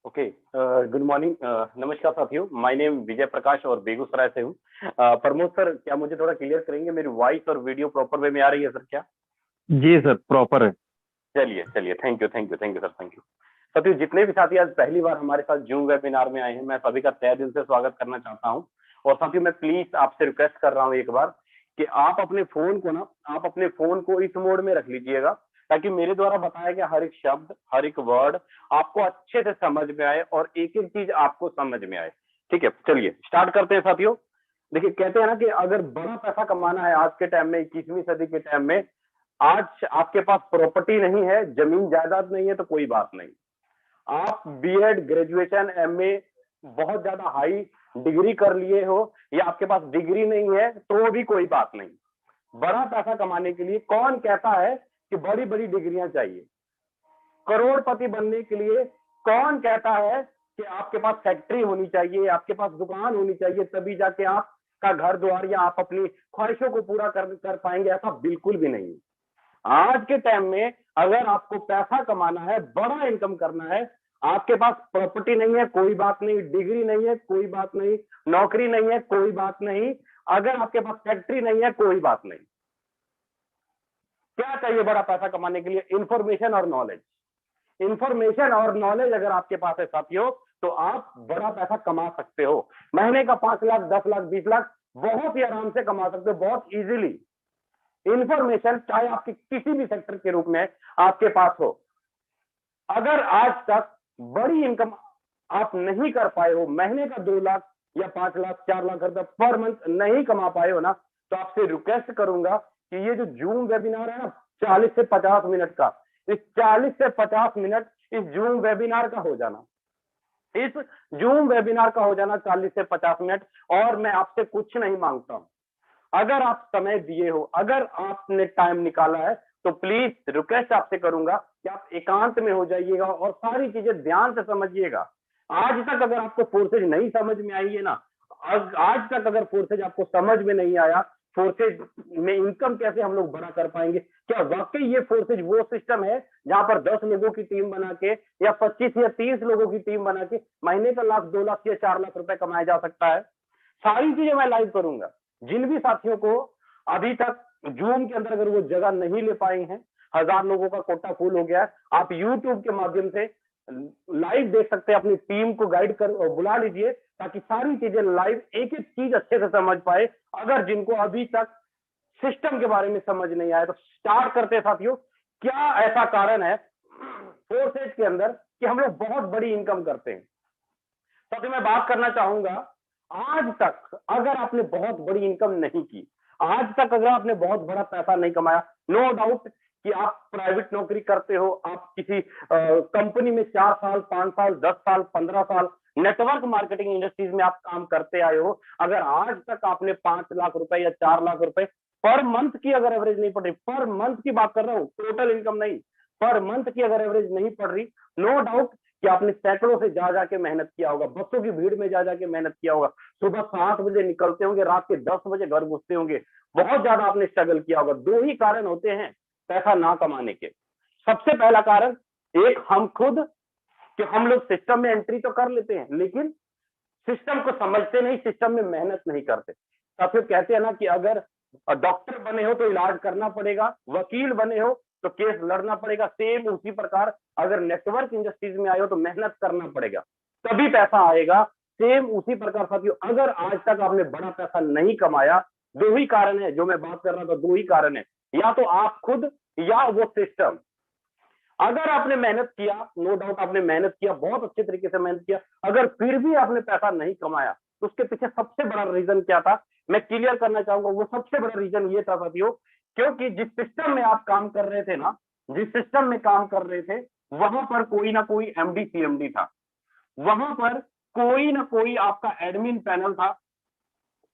Okay. Good morning. नमस्कार साथियों, my name Vijay Prakash और बेगूसराय से हूँ। प्रमोद सर, क्या मुझे थोड़ा क्लियर करेंगे, मेरी वॉइस और वीडियो प्रॉपर वे में आ रही है सर क्या? जी सर, प्रॉपर है। चलिए चलिए, thank you thank you thank you sir, thank you. साथियों, जितने भी साथी आज पहली बार हमारे साथ जूम वेबिनार में आए हैं, मैं सभी का तहे दिल से स्वागत करना चाहता हूँ। और साथियों, मैं प्लीज आपसे रिक्वेस्ट कर रहा हूँ एक बार कि आप अपने फोन को इस मोड में रख लीजिएगा, ताकि मेरे द्वारा बताया गया हर एक शब्द, हर एक वर्ड आपको अच्छे से समझ में आए और एक एक चीज आपको समझ में आए। ठीक है, चलिए स्टार्ट करते हैं साथियों। देखिए, कहते हैं ना कि अगर बड़ा पैसा कमाना है आज के टाइम में, 21वीं सदी के टाइम में, आज आपके पास प्रॉपर्टी नहीं है, जमीन जायदाद नहीं है तो कोई बात नहीं। आप बीएड, ग्रेजुएशन, एमए, बहुत ज्यादा हाई डिग्री कर लिए हो, या आपके पास डिग्री नहीं है तो भी कोई बात नहीं। बड़ा पैसा कमाने के लिए कौन कहता है कि बड़ी बड़ी डिग्रियां चाहिए? करोड़पति बनने के लिए कौन कहता है कि आपके पास फैक्ट्री होनी चाहिए, आपके पास दुकान होनी चाहिए, तभी जाके आपका घर द्वार या आप अपनी ख्वाहिशों को पूरा कर पाएंगे? ऐसा बिल्कुल भी नहीं। आज के टाइम में अगर आपको पैसा कमाना है, बड़ा इनकम करना है, आपके पास प्रॉपर्टी नहीं है कोई बात नहीं, डिग्री नहीं है कोई बात नहीं, नौकरी नहीं है कोई बात नहीं, अगर आपके पास फैक्ट्री नहीं है कोई बात नहीं। क्या चाहिए बड़ा पैसा कमाने के लिए? इंफॉर्मेशन और नॉलेज। इंफॉर्मेशन और नॉलेज अगर आपके पास है साथियों, तो आप बड़ा पैसा कमा सकते हो। महीने का 5 लाख, 10 लाख, 20 लाख बहुत ही आराम से कमा सकते हो, बहुत इजीली। इंफॉर्मेशन चाहे आपके किसी भी सेक्टर के रूप में आपके पास हो, अगर आज तक बड़ी इनकम आप नहीं कर पाए हो, महीने का 2 लाख या 5 लाख, 4 लाख रुपए पर मंथ नहीं कमा पाए हो ना, तो आपसे रिक्वेस्ट करूंगा कि ये जो जूम वेबिनार है ना, 40 से 50 मिनट का, इस 40 से 50 मिनट इस जूम वेबिनार का हो जाना, इस जूम वेबिनार का हो जाना 40 से 50 मिनट। और मैं आपसे कुछ नहीं मांगता हूं, अगर आप समय दिए हो, अगर आपने टाइम निकाला है, तो प्लीज रिक्वेस्ट आपसे करूंगा कि आप एकांत में हो जाइएगा और सारी चीजें ध्यान से समझिएगा। आज तक अगर आपको फोर्सेज नहीं समझ में आई है ना, आज तक अगर फोर्सेज आपको समझ में नहीं आया, फोर्सेज में इनकम कैसे हम लोग बड़ा कर पाएंगे, क्या वाकई ये फोर्सेज वो सिस्टम है जहां पर 10 लोगों की टीम बना के या 25 या 30 लोगों की टीम बना के महीने का लाख, 2 लाख या 4 लाख रुपए कमाया जा सकता है? सारी चीजें मैं लाइव करूंगा। जिन भी साथियों को अभी तक जूम के अंदर अगर वो जगह नहीं ले पाए हैं, 1000 लोगों का कोटा फुल हो गया है, आप यूट्यूब के माध्यम से लाइव देख सकते हैं। अपनी टीम को गाइड कर बुला लीजिए, ताकि सारी चीजें लाइव एक एक चीज अच्छे से समझ पाए। अगर जिनको अभी तक सिस्टम के बारे में समझ नहीं आया, तो स्टार्ट करते हैं साथियों। क्या ऐसा कारण है फोर्सेज के अंदर कि हम लोग बहुत बड़ी इनकम करते हैं? साथियों, मैं बात करना चाहूंगा, आज तक अगर आपने बहुत बड़ी इनकम नहीं की, आज तक अगर आपने बहुत बड़ा पैसा नहीं कमाया, नो डाउट कि आप प्राइवेट नौकरी करते हो, आप किसी कंपनी में 4 साल, 5 साल, 10 साल, 15 साल नेटवर्क मार्केटिंग इंडस्ट्रीज में आप काम करते आए हो, अगर आज तक आपने 5 लाख रुपए या 4 लाख रुपए पर मंथ की अगर एवरेज नहीं पड़ रही, पर मंथ की बात कर रहा हूं, टोटल इनकम नहीं, पर मंथ की अगर एवरेज नहीं पड़ रही, नो डाउट कि आपने सैकड़ों से जा जाके मेहनत किया होगा, बसों की भीड़ में जा जाके मेहनत किया होगा, सुबह 7 बजे निकलते होंगे, रात के 10 बजे घर घुसते होंगे, बहुत ज्यादा आपने स्ट्रगल किया होगा। 2 ही कारण होते हैं पैसा ना कमाने के। सबसे पहला कारण, एक हम खुद, कि हम लोग सिस्टम में एंट्री तो कर लेते हैं, लेकिन सिस्टम को समझते नहीं, सिस्टम में मेहनत नहीं करते। तो कहते हैं ना कि अगर डॉक्टर बने हो तो इलाज करना पड़ेगा, वकील बने हो तो केस लड़ना पड़ेगा, सेम उसी प्रकार अगर नेटवर्क इंडस्ट्रीज में आए हो तो मेहनत करना पड़ेगा, तभी पैसा आएगा। सेम उसी प्रकार साथियों, अगर आज तक आपने बड़ा पैसा नहीं कमाया, 2 ही कारण है जो मैं बात कर रहा था, 2 ही कारण है, या तो आप खुद या वो सिस्टम। अगर आपने मेहनत किया, नो डाउट आपने मेहनत किया, बहुत अच्छे तरीके से मेहनत किया, अगर फिर भी आपने पैसा नहीं कमाया, तो उसके पीछे सबसे बड़ा रीजन क्या था, मैं क्लियर करना चाहूंगा। वो सबसे बड़ा रीजन ये था साथियों, क्योंकि जिस सिस्टम में आप काम कर रहे थे ना, जिस सिस्टम में काम कर रहे थे, वहां पर कोई ना कोई एमडी सीएमडी था, वहां पर कोई ना कोई आपका एडमिन पैनल था,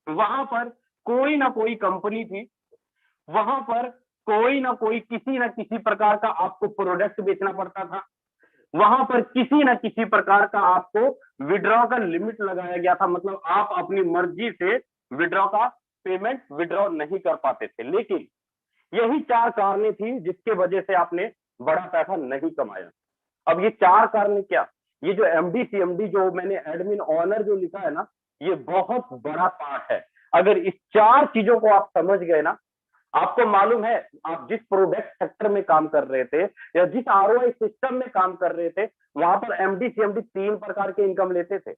वहां पर कोई ना कोई कंपनी थी, वहां पर कोई ना कोई किसी ना किसी प्रकार का आपको प्रोडक्ट बेचना पड़ता था, वहां पर किसी ना किसी प्रकार का आपको विड्रॉ का लिमिट लगाया गया था, मतलब आप अपनी मर्जी से विड्रॉ का पेमेंट विड्रॉ नहीं कर पाते थे। लेकिन यही 4 कारण थी जिसके वजह से आपने बड़ा पैसा नहीं कमाया। अब ये 4 कारण क्या? ये जो एमडी सीएमडी जो मैंने एडमिन ऑनर जो लिखा है ना, ये बहुत बड़ा पार्ट है। अगर इस 4 चीजों को आप समझ गए ना, आपको मालूम है आप जिस प्रोडक्ट सेक्टर में काम कर रहे थे या जिस आरओआई सिस्टम में काम कर रहे थे, वहां पर एमडी सीएमडी 3 प्रकार के इनकम लेते थे।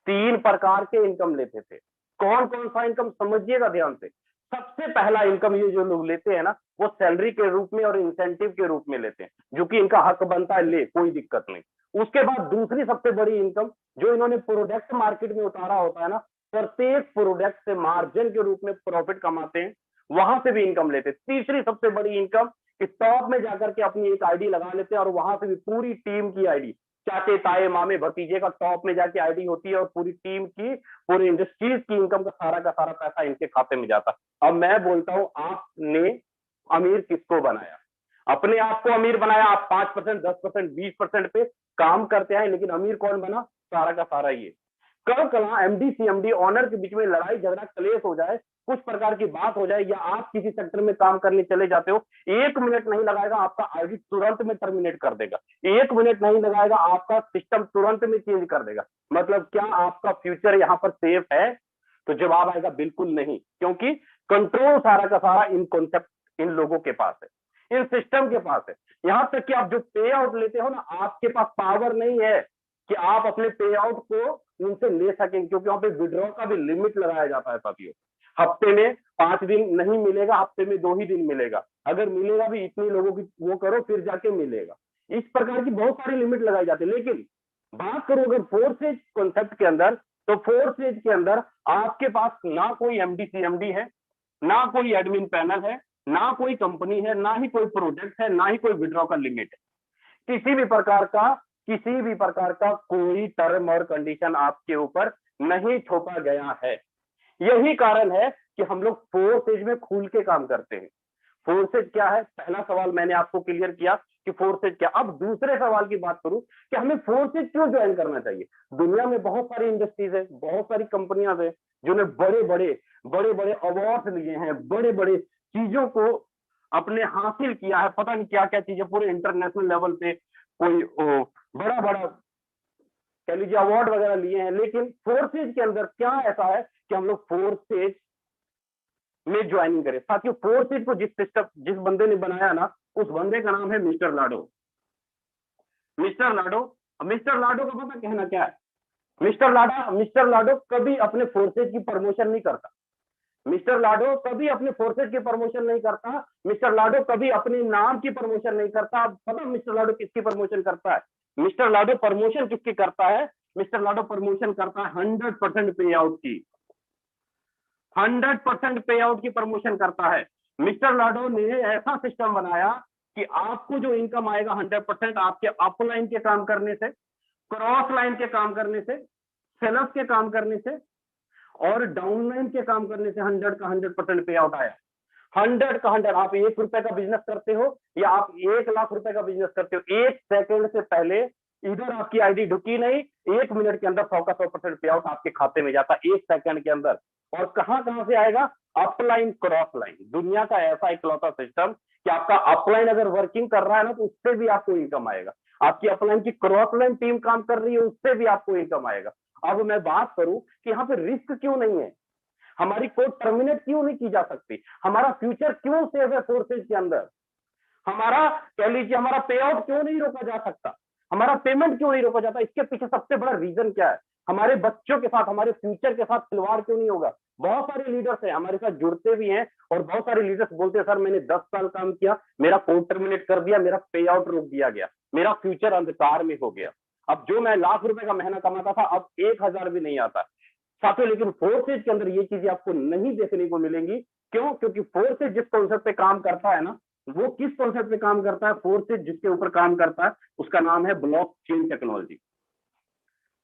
3 प्रकार के इनकम लेते थे। कौन कौन सा इनकम समझिएगा ध्यान से। सबसे पहला इनकम ये जो लोग लेते हैं ना, वो सैलरी के रूप में और इंसेंटिव के रूप में लेते हैं, जो कि इनका हक बनता है, ले कोई दिक्कत नहीं। उसके बाद दूसरी सबसे बड़ी इनकम जो इन्होंने प्रोडक्ट मार्केट में उतारा होता है ना, प्रत्येक प्रोडक्ट से मार्जिन के रूप में प्रॉफिट कमाते हैं, वहां से भी इनकम लेते हैं। तीसरी सबसे बड़ी इनकम कि टॉप में जाकर के अपनी एक आईडी लगा लेते हैं और वहां से भी पूरी टीम की आईडी, चाचे ताए मामे भतीजे का टॉप में जाके आईडी होती है और पूरी टीम की, पूरी इंडस्ट्रीज की इनकम का सारा पैसा इनके खाते में जाता है। अब मैं बोलता हूं, आपने अमीर किसको बनाया? अपने आप को अमीर बनाया। आप 5%, 10%, 20% पे काम करते हैं, लेकिन अमीर कौन बना? सारा का सारा ये। कल कला एमडी सीएमडी ऑनर के बीच में लड़ाई झगड़ा क्लेश हो जाए, कुछ प्रकार की बात हो जाए, या आप किसी सेक्टर में काम करने चले जाते हो, 1 मिनट नहीं लगाएगा आपका आईडी तुरंत में टर्मिनेट कर देगा। 1 मिनट नहीं लगाएगा आपका सिस्टम तुरंत में चेंज कर देगा। मतलब क्या आपका फ्यूचर यहाँ पर सेफ है? तो जवाब आएगा बिल्कुल नहीं, क्योंकि कंट्रोल सारा का सारा इन कॉन्सेप्ट इन लोगों के पास है, इन सिस्टम के पास है। यहां तक कि आप जो पे आउट लेते हो ना, आपके पास पावर नहीं है कि आप अपने पे आउट को उनसे ले सकें, क्योंकि वहां पे विड्रॉ का भी लिमिट लगाया जाता है साथियों। हफ्ते में 5 दिन नहीं मिलेगा, हफ्ते में 2 ही दिन मिलेगा। अगर मिलेगा भी इतने लोगों की वो करो फिर जाके मिलेगा। इस प्रकार की बहुत सारी लिमिट लगाई जाती है। लेकिन बात करो अगर 4 स्टेज कॉन्सेप्ट के अंदर, तो 4 स्टेज के अंदर आपके पास ना कोई एमडी सीएमडी है, ना कोई एडमिन पैनल है, ना कोई कंपनी है, ना ही कोई प्रोडक्ट है, ना ही कोई विड्रॉ का लिमिट है। किसी भी प्रकार का कोई टर्म और कंडीशन आपके ऊपर नहीं थोपा गया है। यही कारण है कि हम लोग 4 स्टेज में खुल के काम करते हैं। 4 स्टेज क्या है? पहला सवाल मैंने आपको क्लियर किया कि 4 स्टेज क्या। अब दूसरे सवाल की बात करूं कि हमें 4 स्टेज क्यों ज्वाइन करना चाहिए। दुनिया में बहुत सारी इंडस्ट्रीज है, बहुत सारी कंपनियां है जिन्होंने बड़े बड़े अवार्ड लिए हैं, बड़े बड़े चीजों को अपने हासिल किया है, पता नहीं क्या क्या चीजें पूरे इंटरनेशनल लेवल पे कोई बड़ा बड़ा कह लीजिए अवार्ड वगैरह लिए हैं। लेकिन 4 स्टेज के अंदर क्या ऐसा है कि हम लोग 4 स्टेज में ज्वाइनिंग करें। साथियों 4 स्टेज को जिस बंदे ने बनाया ना, उस बंदे का नाम है मिस्टर लाडो। मिस्टर लाडो का पता कहना क्या है? मिस्टर लाडो कभी अपने 4 स्टेज की प्रमोशन नहीं करता। मिस्टर लाडो कभी अपने फोर्सेज की प्रमोशन नहीं करता। मिस्टर लाडो कभी अपने नाम की प्रमोशन नहीं करता। पता मिस्टर लाडो किसकी प्रमोशन करता है? मिस्टर लाडो प्रमोशन किसकी करता है? मिस्टर लाडो प्रमोशन करता है 100% पे आउट की। 100% पे आउट की प्रमोशन करता है। मिस्टर लाडो ने ऐसा सिस्टम बनाया कि आपको जो इनकम आएगा 100% आपके अपलाइन के काम करने से, क्रॉस लाइन के काम करने से, सेल्स के काम करने से और डाउनलाइन के काम करने से 100 का 100% पे आउट आया। 100 का 100। आप 1 रुपए का बिजनेस करते हो या आप 1 लाख रुपए का बिजनेस करते हो, 1 सेकंड से पहले इधर आपकी आईडी ढुकी नहीं, 1 मिनट के अंदर 100 का 100% पे आउट आपके खाते में जाता, 1 सेकंड के अंदर। और कहां कहां से आएगा? Upline, cross line. दुनिया का ऐसा इकलौता सिस्टम कि आपका अपलाइन अगर वर्किंग कर रहा है ना, तो उससे भी आपको इनकम आएगा। आपकी अपलाइन की क्रॉस लाइन टीम काम कर रही है, उससे भी आपको इनकम आएगा। अब मैं बात करूं कि यहाँ पे रिस्क क्यों नहीं है, हमारी कोड टर्मिनेट क्यों नहीं की जा सकती, हमारा फ्यूचर क्यों सेव है 4 स्टेज के अंदर, हमारा कह लीजिए हमारा पे आउट क्यों नहीं रोका जा सकता, हमारा पेमेंट क्यों नहीं रोका जाता? इसके पीछे सबसे बड़ा रीजन क्या है? हमारे बच्चों के साथ, हमारे फ्यूचर के साथ खिलवाड़ क्यों नहीं होगा? बहुत सारे लीडर्स हैं हमारे साथ जुड़ते भी हैं और बहुत सारे लीडर्स बोलते हैं सर मैंने 10 साल काम किया, मेरा कोड टर्मिनेट कर दिया, मेरा पे आउट रोक दिया गया, मेरा फ्यूचर अंधकार में हो गया। अब जो मैं लाख रुपए का महीना कमाता था अब 1000 भी नहीं आता साथियों। लेकिन 4 स्टेज के अंदर ये चीजें आपको नहीं देखने को मिलेंगी। क्यों? क्योंकि 4 स्टेज जिस कॉन्सेप्ट पे काम करता है ना, वो किस कॉन्सेप्ट पे काम करता है? 4 स्टेज जिसके ऊपर काम करता है उसका नाम है ब्लॉकचेन टेक्नोलॉजी।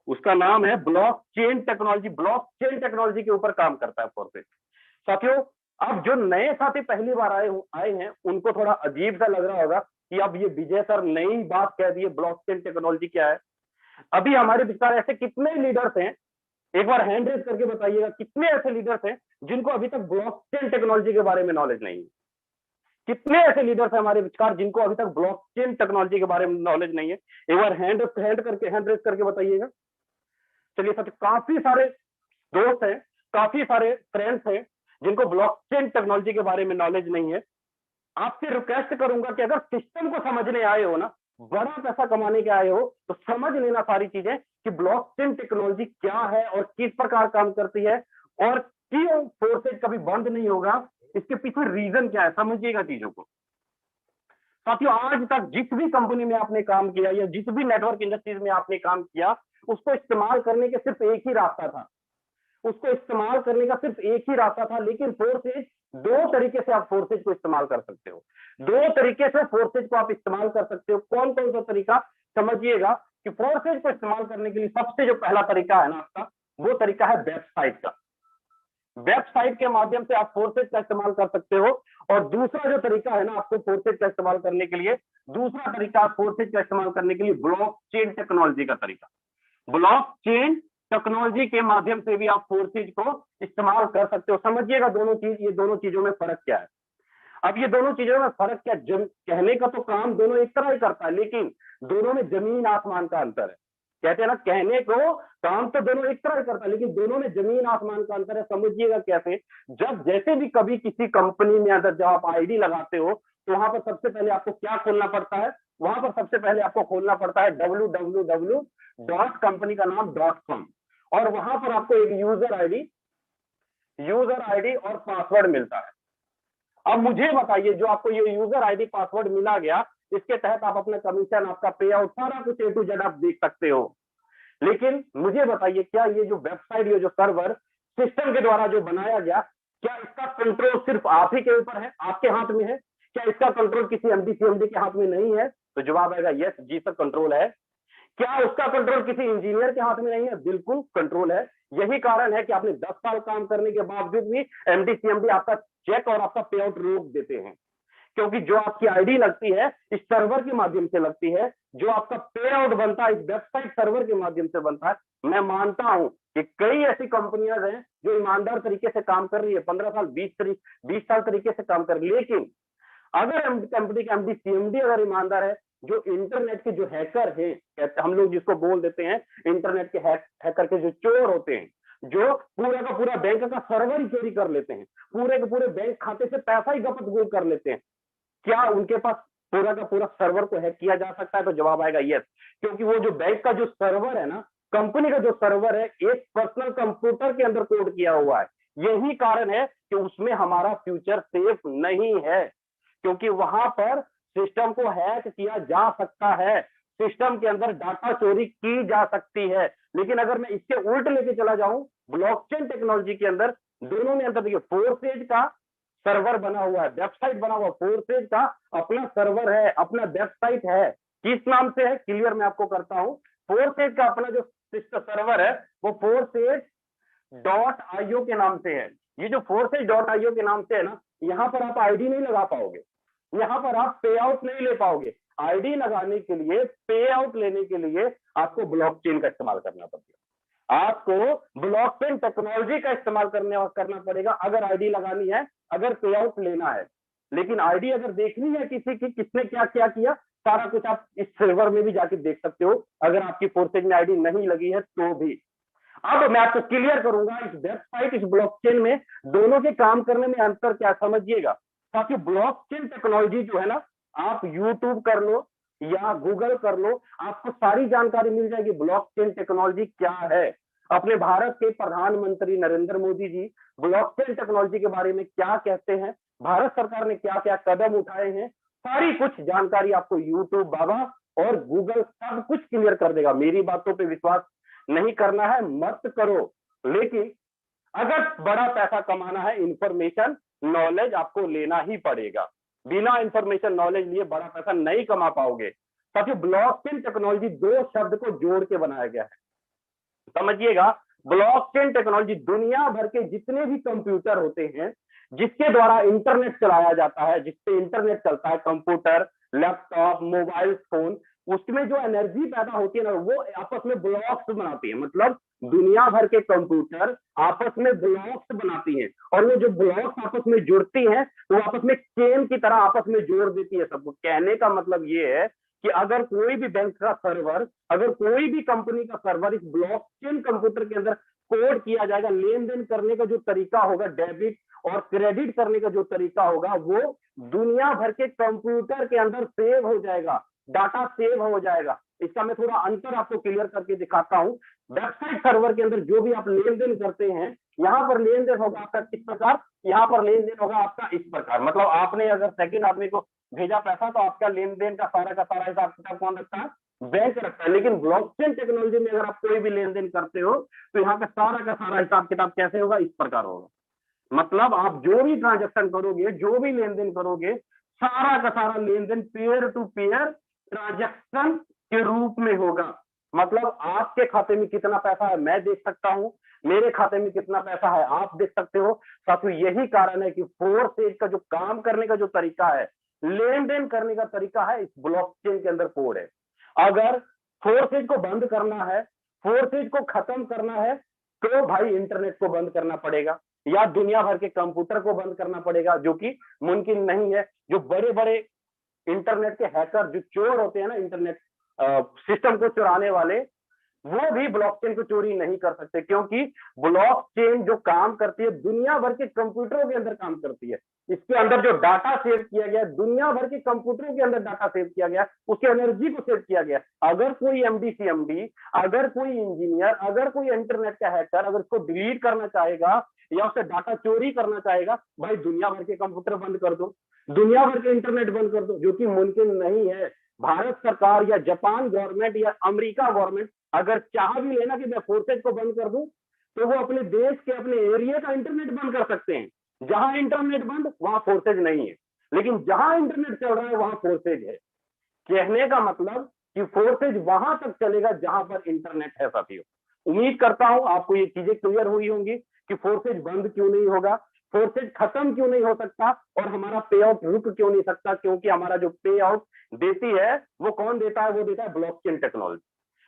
उसका नाम है ब्लॉकचेन टेक्नोलॉजी। ब्लॉकचेन टेक्नोलॉजी के ऊपर काम करता है 4 स्टेज। साथियों अब जो नए साथी पहली बार आए हैं उनको थोड़ा अजीब सा लग रहा होगा कि अब ये विजय सर नई बात कह दी है, ब्लॉकचेन टेक्नोलॉजी क्या है। अभी हमारे विचार ऐसे कितने लीडर्स हैं, एक बार हैंड रेज करके बताइएगा कितने ऐसे लीडर्स हैं जिनको अभी तक ब्लॉकचेन टेक्नोलॉजी के बारे में नॉलेज नहीं है। कितने ऐसे लीडर्स हैं हमारे विचार जिनको अभी तक ब्लॉकचेन टेक्नोलॉजी के बारे में नॉलेज नहीं है? एक बार हैंड रेस करके बताइएगा। चलिए सर, काफी सारे दोस्त हैं, काफी सारे फ्रेंड्स हैं जिनको ब्लॉकचेन टेक्नोलॉजी के बारे में नॉलेज नहीं है। आपसे रिक्वेस्ट करूंगा कि अगर सिस्टम को समझने आए हो ना, बड़ा पैसा कमाने के आए हो, तो समझ लेना सारी चीजें कि ब्लॉकचेन टेक्नोलॉजी क्या है और किस प्रकार काम करती है और क्यों फोर्सेज कभी बंद नहीं होगा, इसके पीछे रीजन क्या है, समझिएगा चीजों को। साथियों, आज तक जिस भी कंपनी में आपने काम किया या जिस भी नेटवर्क इंडस्ट्रीज में आपने काम किया, उसको इस्तेमाल करने के सिर्फ एक ही रास्ता था, उसको इस्तेमाल करने का सिर्फ एक ही रास्ता था। लेकिन फोर्सेज, दो तरीके से आप फोर्सेज को इस्तेमाल कर सकते हो, दो तरीके से फोर्सेज को आप इस्तेमाल कर सकते हो। कौन कौन सा तरीका, समझिएगा कि फोर्सेज को इस्तेमाल करने के लिए सबसे जो पहला तरीका है ना आपका, वो तरीका है वेबसाइट का। वेबसाइट के माध्यम से आप फोर्सेज का इस्तेमाल कर सकते हो। और दूसरा जो तरीका है ना आपको फोर्सेज का इस्तेमाल करने के लिए, दूसरा तरीका फोर्सेज का इस्तेमाल करने के लिए ब्लॉकचेन टेक्नोलॉजी का तरीका। ब्लॉकचेन टेक्नोलॉजी के माध्यम से भी आप फोर्सेज को इस्तेमाल कर सकते हो। समझिएगा दोनों चीज, ये दोनों चीजों में फर्क क्या है। अब ये दोनों चीजों में फर्क क्या, कहने का तो काम दोनों एक तरह ही करता है, लेकिन दोनों में जमीन आसमान का अंतर है। कहते हैं ना, कहने को काम तो दोनों एक तरह ही करता है, लेकिन दोनों में जमीन आसमान का अंतर है। समझिएगा कैसे, जब जैसे भी कभी किसी कंपनी में अंदर जब आप आईडी लगाते हो, तो वहां पर सबसे पहले आपको क्या खोलना पड़ता है, वहां पर सबसे पहले आपको खोलना पड़ता है www डॉट कंपनी का नाम .com, और वहां पर आपको एक यूजर आईडी और पासवर्ड मिलता है। अब मुझे बताइए, जो आपको ये यूजर आईडी पासवर्ड मिला गया, इसके तहत आप अपना कमीशन, आपका पे आउट, सारा कुछ A to Z आप देख सकते हो। लेकिन मुझे बताइए, क्या ये जो वेबसाइट, ये जो सर्वर सिस्टम के द्वारा जो बनाया गया, क्या इसका कंट्रोल सिर्फ आप ही के ऊपर है, आपके हाथ में है? क्या इसका कंट्रोल किसी एमडी सीएमडी के हाथ में नहीं है? तो जवाब आएगा यस जी सर, कंट्रोल है। क्या उसका कंट्रोल किसी इंजीनियर के हाथ में नहीं है? बिल्कुल कंट्रोल है। यही कारण है कि आपने 10 साल काम करने के बावजूद भी एमडी सीएमडी आपका चेक और आपका पे आउट रोक देते हैं, क्योंकि जो आपकी आईडी लगती है इस सर्वर के माध्यम से लगती है, जो आपका पे आउट बनता है इस वेबसाइट सर्वर के माध्यम से बनता है। मैं मानता हूं कि कई ऐसी कंपनियां हैं जो ईमानदार तरीके से काम कर रही है, 15 साल 20 साल तरीके से काम कर रही है। लेकिन अगर कंपनी का एमडी सीएमडी अगर ईमानदार है, जो इंटरनेट के जो हैकर हैं, हम लोग जिसको बोल देते हैं इंटरनेट के हैकर के जो चोर होते हैं, जो पूरा का पूरा बैंक का सर्वर ही चोरी कर लेते हैं, पूरे के पूरे बैंक खाते से पैसा ही गपत गोल कर लेते हैं, क्या उनके पास पूरा का पूरा सर्वर को हैक किया जा सकता है? तो जवाब आएगा यस, क्योंकि वो जो बैंक का जो सर्वर है ना, कंपनी का जो सर्वर है, एक पर्सनल कंप्यूटर के अंदर कोड किया हुआ है। यही कारण है कि उसमें हमारा फ्यूचर सेफ नहीं है, क्योंकि वहां पर सिस्टम को हैक किया जा सकता है, सिस्टम के अंदर डाटा चोरी की जा सकती है। लेकिन अगर मैं इसके उल्ट लेके चला जाऊं, ब्लॉकचेन टेक्नोलॉजी के अंदर दोनों में अंतर देखिए, फोर्सेज का सर्वर बना हुआ है, वेबसाइट बना हुआ, फोर्सेज का अपना सर्वर है, अपना वेबसाइट है। किस नाम से है, क्लियर मैं आपको करता हूं। फोर्सेज का अपना जो सर्वर है वो forces.io के नाम से है। ये जो forces.io के नाम से है ना, यहाँ पर आप आईडी नहीं लगा पाओगे, यहाँ पर आप पे आउट नहीं ले पाओगे। आईडी लगाने के लिए, पे आउट लेने के लिए आपको ब्लॉकचेन का इस्तेमाल करना पड़ेगा, आपको ब्लॉकचेन टेक्नोलॉजी का इस्तेमाल करना पड़ेगा अगर आईडी लगानी है, अगर पे आउट लेना है। लेकिन आईडी अगर देखनी है किसी की, किसने क्या क्या किया, सारा कुछ आप इस सर्वर में भी जाके देख सकते हो, अगर आपकी फोर्सेज में आईडी नहीं लगी है तो भी। अब मैं आपको क्लियर करूंगा इस वेबसाइट, इस ब्लॉकचेन में दोनों के काम करने में अंतर क्या, समझिएगा। ताकि ब्लॉकचेन टेक्नोलॉजी जो है ना, आप यूट्यूब कर लो या गूगल कर लो, आपको सारी जानकारी मिल जाएगी ब्लॉकचेन टेक्नोलॉजी क्या है। अपने भारत के प्रधानमंत्री नरेंद्र मोदी जी ब्लॉकचेन टेक्नोलॉजी के बारे में क्या कहते हैं, भारत सरकार ने क्या क्या कदम उठाए हैं, सारी कुछ जानकारी आपको यूट्यूब बाबा और गूगल सब कुछ क्लियर कर देगा। मेरी बातों पे विश्वास नहीं करना है मत करो, लेकिन अगर बड़ा पैसा कमाना है, इंफॉर्मेशन नॉलेज आपको लेना ही पड़ेगा। बिना इंफॉर्मेशन नॉलेज लिए बड़ा पैसा नहीं कमा पाओगे। ताकि ब्लॉकचेन टेक्नोलॉजी दो शब्द को जोड़ के बनाया गया है, समझिएगा। ब्लॉकचेन टेक्नोलॉजी दुनिया भर के जितने भी कंप्यूटर होते हैं जिसके द्वारा इंटरनेट चलाया जाता है, जिससे इंटरनेट चलता है, कंप्यूटर, लैपटॉप, मोबाइल फोन, उसमें जो एनर्जी पैदा होती है ना, वो आपस में ब्लॉक्स बनाती है। मतलब दुनिया भर के कंप्यूटर आपस में ब्लॉक्स बनाती हैं, और वो जो ब्लॉक्स आपस में जुड़ती हैं तो आपस में चेन की तरह आपस में जोड़ देती है सबको। कहने का मतलब ये है कि अगर कोई भी बैंक का सर्वर, अगर कोई भी कंपनी का सर्वर इस ब्लॉकचेन कंप्यूटर के अंदर कोड किया जाएगा, लेन देन करने का जो तरीका होगा, डेबिट और क्रेडिट करने का जो तरीका होगा, वो दुनिया भर के कंप्यूटर के अंदर सेव हो जाएगा, डाटा सेव हो जाएगा। इसका मैं थोड़ा अंतर आपको क्लियर करके दिखाता हूं। वेबसाइट सर्वर के अंदर जो भी आप लेन देन करते हैं, यहाँ पर लेन देन होगा आपका किस प्रकार, यहाँ पर लेन देन होगा आपका इस प्रकार। मतलब आपने अगर सेकंड आदमी को भेजा पैसा तो आपका लेन देन का सारा हिसाब किताब कौन रखता है, बैंक रखता है। लेकिन ब्लॉकचेन टेक्नोलॉजी में अगर आप कोई भी लेन देन करते हो तो यहाँ का सारा हिसाब किताब कैसे होगा, इस प्रकार होगा। मतलब आप जो भी ट्रांजेक्शन करोगे, जो भी लेन देन करोगे, सारा का सारा लेन देन पीयर टू पीयर ट्रांजेक्शन के रूप में होगा। मतलब आपके खाते में कितना पैसा है मैं देख सकता हूं, मेरे खाते में कितना पैसा है आप देख सकते हो। साथियों यही कारण है कि 4 स्टेज का जो काम करने का जो तरीका है, लेन देन करने का तरीका है, इस ब्लॉकचेन के अंदर कोड है। अगर 4 स्टेज को बंद करना है, 4 स्टेज को खत्म करना है, तो भाई इंटरनेट को बंद करना पड़ेगा या दुनिया भर के कंप्यूटर को बंद करना पड़ेगा, जो कि मुमकिन नहीं है। जो बड़े बड़े इंटरनेट के हैकर, जो चोर होते हैं ना, इंटरनेट सिस्टम को चुराने वाले, वो भी ब्लॉकचेन को चोरी नहीं कर सकते, क्योंकि ब्लॉकचेन जो काम करती है दुनिया भर के कंप्यूटरों के अंदर काम करती है। इसके अंदर जो डाटा सेव किया गया, दुनिया भर के कंप्यूटरों के अंदर डाटा सेव किया गया, उसकी एनर्जी को सेव किया गया। अगर कोई एमडी, अगर कोई इंजीनियर, अगर कोई इंटरनेट का हैकर अगर उसको डिलीट करना चाहेगा या उससे डाटा चोरी करना चाहेगा, भाई दुनिया भर के कंप्यूटर बंद कर दो, दुनिया भर के इंटरनेट बंद कर दो, जो कि मुमकिन नहीं है। भारत सरकार या जापान गवर्नमेंट या अमेरिका गवर्नमेंट अगर चाह भी लेना कि मैं 4 स्टेज को बंद कर दूं, तो वो अपने देश के, अपने एरिया का इंटरनेट बंद कर सकते हैं। जहां इंटरनेट बंद, वहां 4 स्टेज नहीं है, लेकिन जहां इंटरनेट चल रहा है वहां 4 स्टेज है। कहने का मतलब कि 4 स्टेज वहां तक चलेगा जहां पर इंटरनेट है। साथियों उम्मीद करता हूं आपको ये चीजें क्लियर हुई होंगी कि 4 स्टेज बंद क्यों नहीं होगा, 4 स्टेज खत्म क्यों नहीं हो सकता, और हमारा पे आउट रुक क्यों नहीं सकता। क्योंकि हमारा जो पे आउट देती है वो कौन देता है, वो देता है ब्लॉकचेन टेक्नोलॉजी।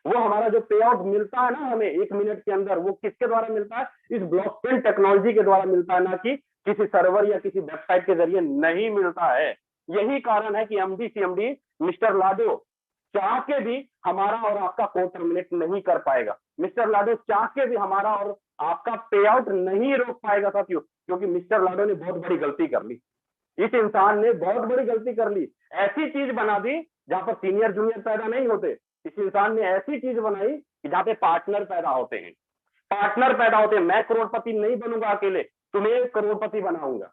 वो हमारा जो पे आउट मिलता है ना हमें 1 मिनट के अंदर, वो किसके द्वारा मिलता है, इस ब्लॉकचेन टेक्नोलॉजी के द्वारा मिलता है, ना कि किसी सर्वर या किसी वेबसाइट के जरिए नहीं मिलता है। यही कारण है कि एमडी सीएमडी मिस्टर लाडो चाह के भी हमारा और आपका कोड टर्मिनेट नहीं कर पाएगा। मिस्टर लाडो चाह के भी हमारा और आपका पे आउट नहीं रोक पाएगा साथियों, क्योंकि मिस्टर लाडो ने बहुत बड़ी गलती कर ली। इस इंसान ने बहुत बड़ी गलती कर ली, ऐसी चीज बना दी जहां पर सीनियर जूनियर पैदा नहीं होते। इस इंसान ने ऐसी चीज बनाई कि जहां पे पार्टनर पैदा होते हैं, पार्टनर पैदा होते हैं। मैं करोड़पति नहीं बनूंगा अकेले, तुम्हें करोड़पति बनाऊंगा।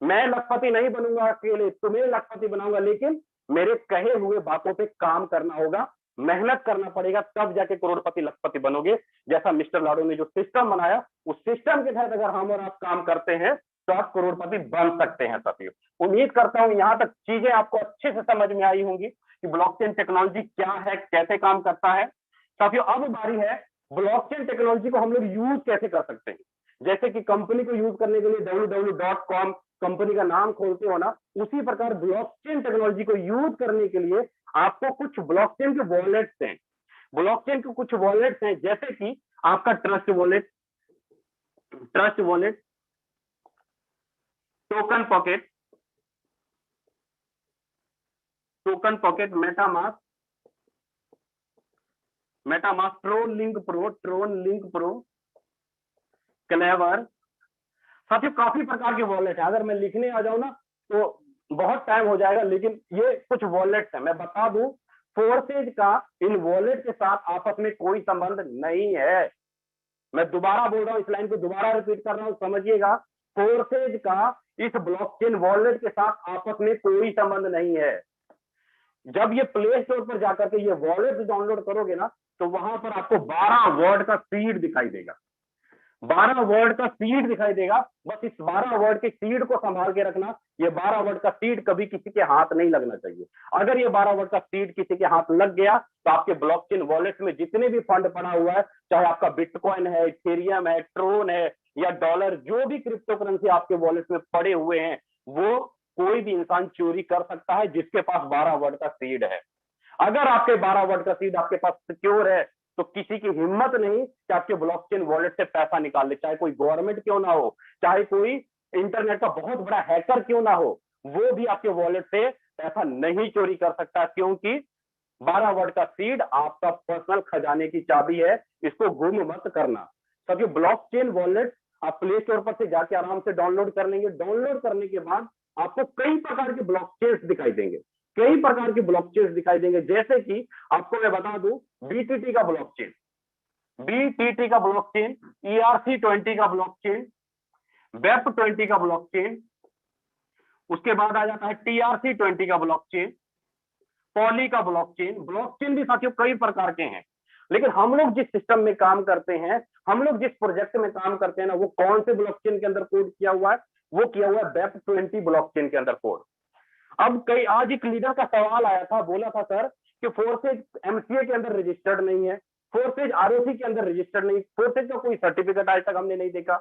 मैं लखपति नहीं बनूंगा अकेले, तुम्हें लखपति बनाऊंगा। लेकिन मेरे कहे हुए बातों पे काम करना होगा, मेहनत करना पड़ेगा, तब जाके करोड़पति लखपति बनोगे। जैसा मिस्टर लाडो ने जो सिस्टम बनाया, उस सिस्टम के तहत अगर हम और आप काम करते हैं तो आप करोड़पति बन सकते हैं। साथियों उम्मीद करता हूं यहां तक चीजें आपको अच्छे से समझ में आई होंगी कि ब्लॉकचेन टेक्नोलॉजी क्या है, कैसे काम करता है। साथियों अब बारी है ब्लॉकचेन टेक्नोलॉजी को हम लोग यूज कैसे कर सकते हैं। जैसे कि कंपनी को यूज करने के लिए www.com कंपनी का नाम खोलते हो ना, उसी प्रकार ब्लॉकचेन टेक्नोलॉजी को यूज करने के लिए आपको कुछ ब्लॉकचेन के वॉलेट्स हैं। ब्लॉकचेन के कुछ वॉलेट्स हैं, जैसे कि आपका Trust Wallet, Token Pocket, MetaMask, TronLink Pro, Clever. साथियों काफी प्रकार के वॉलेट है, अगर मैं लिखने आ जाऊं ना तो बहुत टाइम हो जाएगा, लेकिन ये कुछ वॉलेट्स है। मैं बता दूं 4 स्टेज का इन वॉलेट के साथ आपस में कोई संबंध नहीं है। मैं दोबारा बोल रहा हूं, इस लाइन को दोबारा रिपीट कर रहा हूं, समझिएगा। 4 स्टेज का इस ब्लॉकचेन वॉलेट के साथ आपस में कोई संबंध नहीं है। जब ये प्ले स्टोर पर जाकर के ये वॉलेट डाउनलोड करोगे ना, तो वहां पर आपको 12 वर्ड का सीड दिखाई देगा, 12 वर्ड का सीड दिखाई देगा। बस इस 12 वर्ड के सीड को संभाल के रखना। ये 12 वर्ड का सीड कभी किसी के हाथ नहीं लगना चाहिए। अगर ये 12 वर्ड का सीड किसी के हाथ लग गया तो आपके ब्लॉकचेन वॉलेट में जितने भी फंड पड़ा हुआ है, चाहे आपका बिटकॉइन है, इथेरियम है, ट्रोन है या डॉलर, जो भी क्रिप्टो करेंसी आपके वॉलेट में पड़े हुए हैं, वो कोई भी इंसान चोरी कर सकता है जिसके पास 12 वर्ड का सीड है। अगर आपके 12 वर्ड का सीड आपके पास सिक्योर है तो किसी की हिम्मत नहीं कि आपके ब्लॉकचेन वॉलेट से पैसा निकाल ले, चाहे कोई गवर्नमेंट क्यों ना हो, चाहे कोई इंटरनेट का बहुत बड़ा हैकर क्यों ना हो, वो भी आपके वॉलेट से पैसा नहीं चोरी कर सकता, क्योंकि 12 वर्ड का सीड आपका पर्सनल खजाने की चाबी है, इसको गुम मत करना। सभी ब्लॉकचेन वॉलेट आप प्ले स्टोर पर से जाके आराम से डाउनलोड कर लेंगे। डाउनलोड करने के बाद आपको कई प्रकार के ब्लॉकचेन्स दिखाई देंगे, कई प्रकार के ब्लॉकचेन्स दिखाई देंगे, जैसे कि आपको मैं बता दूं बीटीटी का ब्लॉकचेन, बीटीटी का ब्लॉकचेन, ERC20 का ब्लॉकचेन, वेब20 का ब्लॉकचेन, उसके बाद आ जाता है TRC20 का ब्लॉकचेन, पॉली का ब्लॉकचेन। ब्लॉकचेन भी साथियों कई प्रकार के हैं, लेकिन हम लोग जिस सिस्टम में काम करते हैं, हम लोग जिस प्रोजेक्ट में काम करते हैं ना, वो कौन से ब्लॉकचेन के अंदर कोड किया हुआ है? वो किया हुआ है वेब20 ब्लॉकचेन के अंदर कोड। अब कई आज एक लीडर का सवाल आया था, बोला था सर कि फोर्सेज एमसीए के अंदर रजिस्टर्ड नहीं है, फोर्सेज आरओसी के अंदर रजिस्टर्ड नहीं, फोर्सेज का कोई सर्टिफिकेट आज तक हमने नहीं देखा।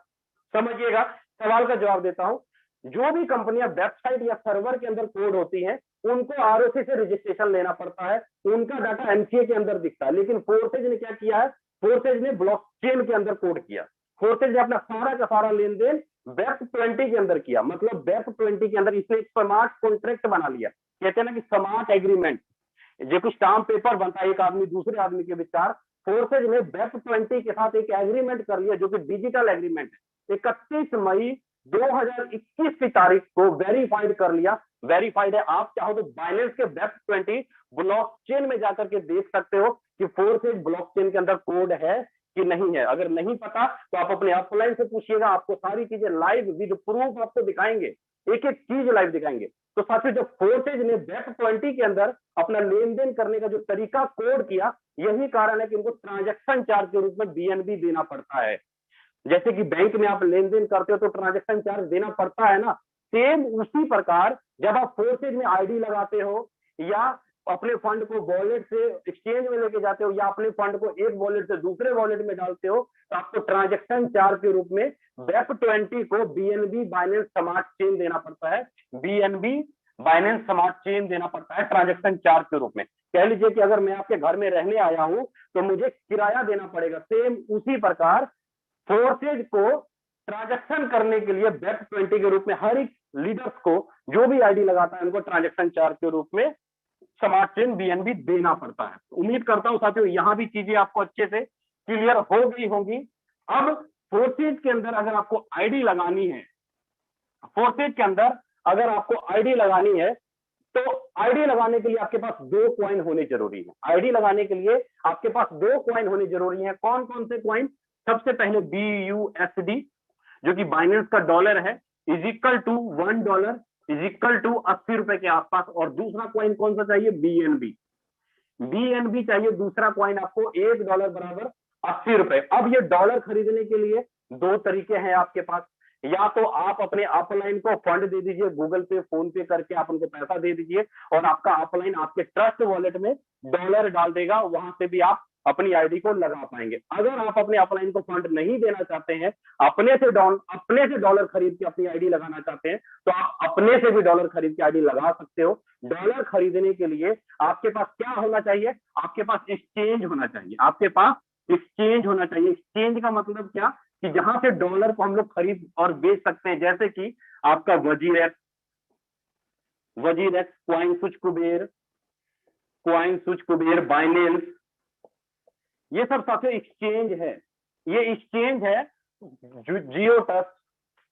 समझिएगा, सवाल का जवाब देता हूं। जो भी कंपनियां वेबसाइट या सर्वर के अंदर कोड होती हैं, उनको आरओसी से रजिस्ट्रेशन लेना पड़ता है, उनका डाटा एमसीए के अंदर दिखता है। लेकिन फोर्सेज ने क्या किया है? फोर्सेज ने ब्लॉकचेन के अंदर कोड किया। फोर्सेज ने अपना सारा का सारा लेन देन वेब20 के अंदर किया, मतलब वेब20 के अंदर इसने एक स्मार्ट कॉन्ट्रैक्ट बना लिया। कहते हैं ना कि स्मार्ट एग्रीमेंट, जो कुछ स्टाम्प पेपर बनता है एक आदमी दूसरे आदमी के विचार, फोर्सेज ने वेब20 के साथ एक एग्रीमेंट कर लिया, जो कि डिजिटल एग्रीमेंट है। 31 मई 2021 की तारीख को वेरीफाइड कर लिया। वेरीफाइड है, आप चाहो तो बाइनेंस के वेब20 ब्लॉकचेन में जाकर के देख सकते हो कि फोर्सेज ब्लॉकचेन के अंदर कोड है कि नहीं है। अगर नहीं पता तो आप अपने अपलाइन से पूछिएगा, आपको सारी चीजें लाइव विद प्रूफ आपको दिखाएंगे, एक एक चीज लाइव दिखाएंगे। तो साथियों, जब फोर्सेज ने वेब20 के अंदर अपना लेन देन करने का जो तरीका कोड किया, यही कारण है कि उनको ट्रांजैक्शन चार्ज के रूप में बीएनबी देना पड़ता है। जैसे कि बैंक में आप लेन देन करते हो तो ट्रांजैक्शन चार्ज देना पड़ता है ना, सेम उसी प्रकार जब आप फोर्सेज में आईडी लगाते हो या अपने फंड को वॉलेट से एक्सचेंज में लेके जाते हो या अपने फंड को एक वॉलेट से दूसरे वॉलेट में डालते हो, तो आपको ट्रांजैक्शन चार्ज के रूप में वेब20 को बीएनबी बाइनेंस स्मार्ट चेन देना पड़ता है, बीएनबी बाइनेंस स्मार्ट चेन देना पड़ता है ट्रांजैक्शन चार्ज के रूप में। कह लीजिए कि अगर मैं आपके घर में रहने आया हूं तो मुझे किराया देना पड़ेगा, सेम उसी प्रकार फोर्सेज को ट्रांजैक्शन करने के लिए वेब20 के रूप में हर एक लीडर्स को जो भी आईडी लगाता है उनको ट्रांजैक्शन चार्ज के रूप में स्मार्ट चेन बीएनबी देना पड़ता है। उम्मीद करता हूं साथियों यहां भी चीजें आपको अच्छे से क्लियर हो गई होंगी। अब फोर्सेज के अंदर अगर आपको आईडी लगानी है, फोर्सेज के अंदर अगर आपको आईडी लगानी है तो आईडी लगाने के लिए आपके पास 2 कॉइन होने जरूरी है। आईडी लगाने के लिए आपके पास 2 कॉइन होने जरूरी है। कौन कौन से कॉइन? सबसे पहले BUSD, जो कि बाइनेंस का डॉलर है, is equal to $1 is equal to 80 रुपए के आसपास। और दूसरा कॉइन कौन सा चाहिए? BNB, BNB चाहिए दूसरा कॉइन आपको, $1 बराबर 80 रुपए। अब ये डॉलर खरीदने के लिए 2 तरीके हैं आपके पास, या तो आप अपने अपलाइन को फंड दे दीजिए, गूगल पे फोन पे करके आप उनको पैसा दे दीजिए और आपका अपलाइन आपके ट्रस्ट वॉलेट में डॉलर डाल देगा, वहां से भी आप अपनी आईडी को लगा पाएंगे। अगर आप अपने अपलाइन को फंड नहीं देना चाहते हैं, अपने से डॉलर खरीद के अपनी आईडी लगाना चाहते हैं, तो आप अपने से भी डॉलर खरीद के आईडी लगा सकते हो। डॉलर खरीदने के लिए आपके पास क्या होना चाहिए? आपके पास एक्सचेंज होना चाहिए, आपके पास एक्सचेंज होना चाहिए। एक्सचेंज का मतलब क्या? कि जहां से डॉलर को हम लोग खरीद और बेच सकते हैं, जैसे कि आपका WazirX, coin switch Kuber, Binance, ये सब साथियों एक्सचेंज है। ये एक्सचेंज है जियो ट्रस्ट,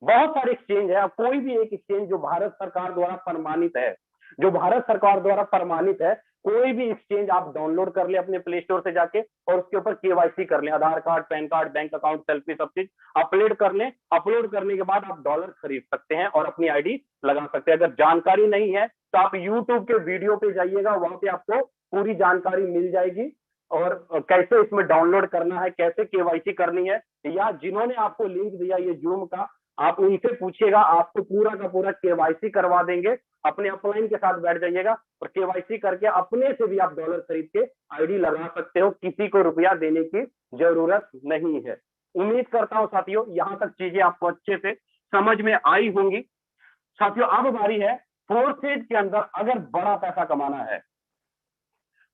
बहुत सारे एक्सचेंज है। कोई भी एक एक्सचेंज जो भारत सरकार द्वारा प्रमाणित है, जो भारत सरकार द्वारा प्रमाणित है, कोई भी एक्सचेंज आप डाउनलोड कर ले अपने प्ले स्टोर से जाके और उसके ऊपर केवाईसी कर ले, Aadhaar card, PAN card, bank account, selfie, सब चीज अपलोड कर ले। अपलोड करने के बाद आप डॉलर खरीद सकते हैं और अपनी आईडी लगा सकते हैं। अगर जानकारी नहीं है तो आप यूट्यूब के वीडियो पे जाइएगा, वहां पे आपको पूरी जानकारी मिल जाएगी और कैसे इसमें डाउनलोड करना है, कैसे केवाईसी करनी है, या जिन्होंने आपको लिंक दिया ये जूम का, आप उनसे पूछिएगा, आपको पूरा का पूरा केवाईसी करवा देंगे। अपने अपलाइन के साथ बैठ जाइएगा और केवाईसी करके अपने से भी आप डॉलर खरीद के आईडी लगा सकते हो, किसी को रुपया देने की जरूरत नहीं है। उम्मीद करता हूं साथियों यहां तक चीजें आपको अच्छे से समझ में आई होंगी। साथियों अब बारी है फोर्सेज के अंदर अगर बड़ा पैसा कमाना है,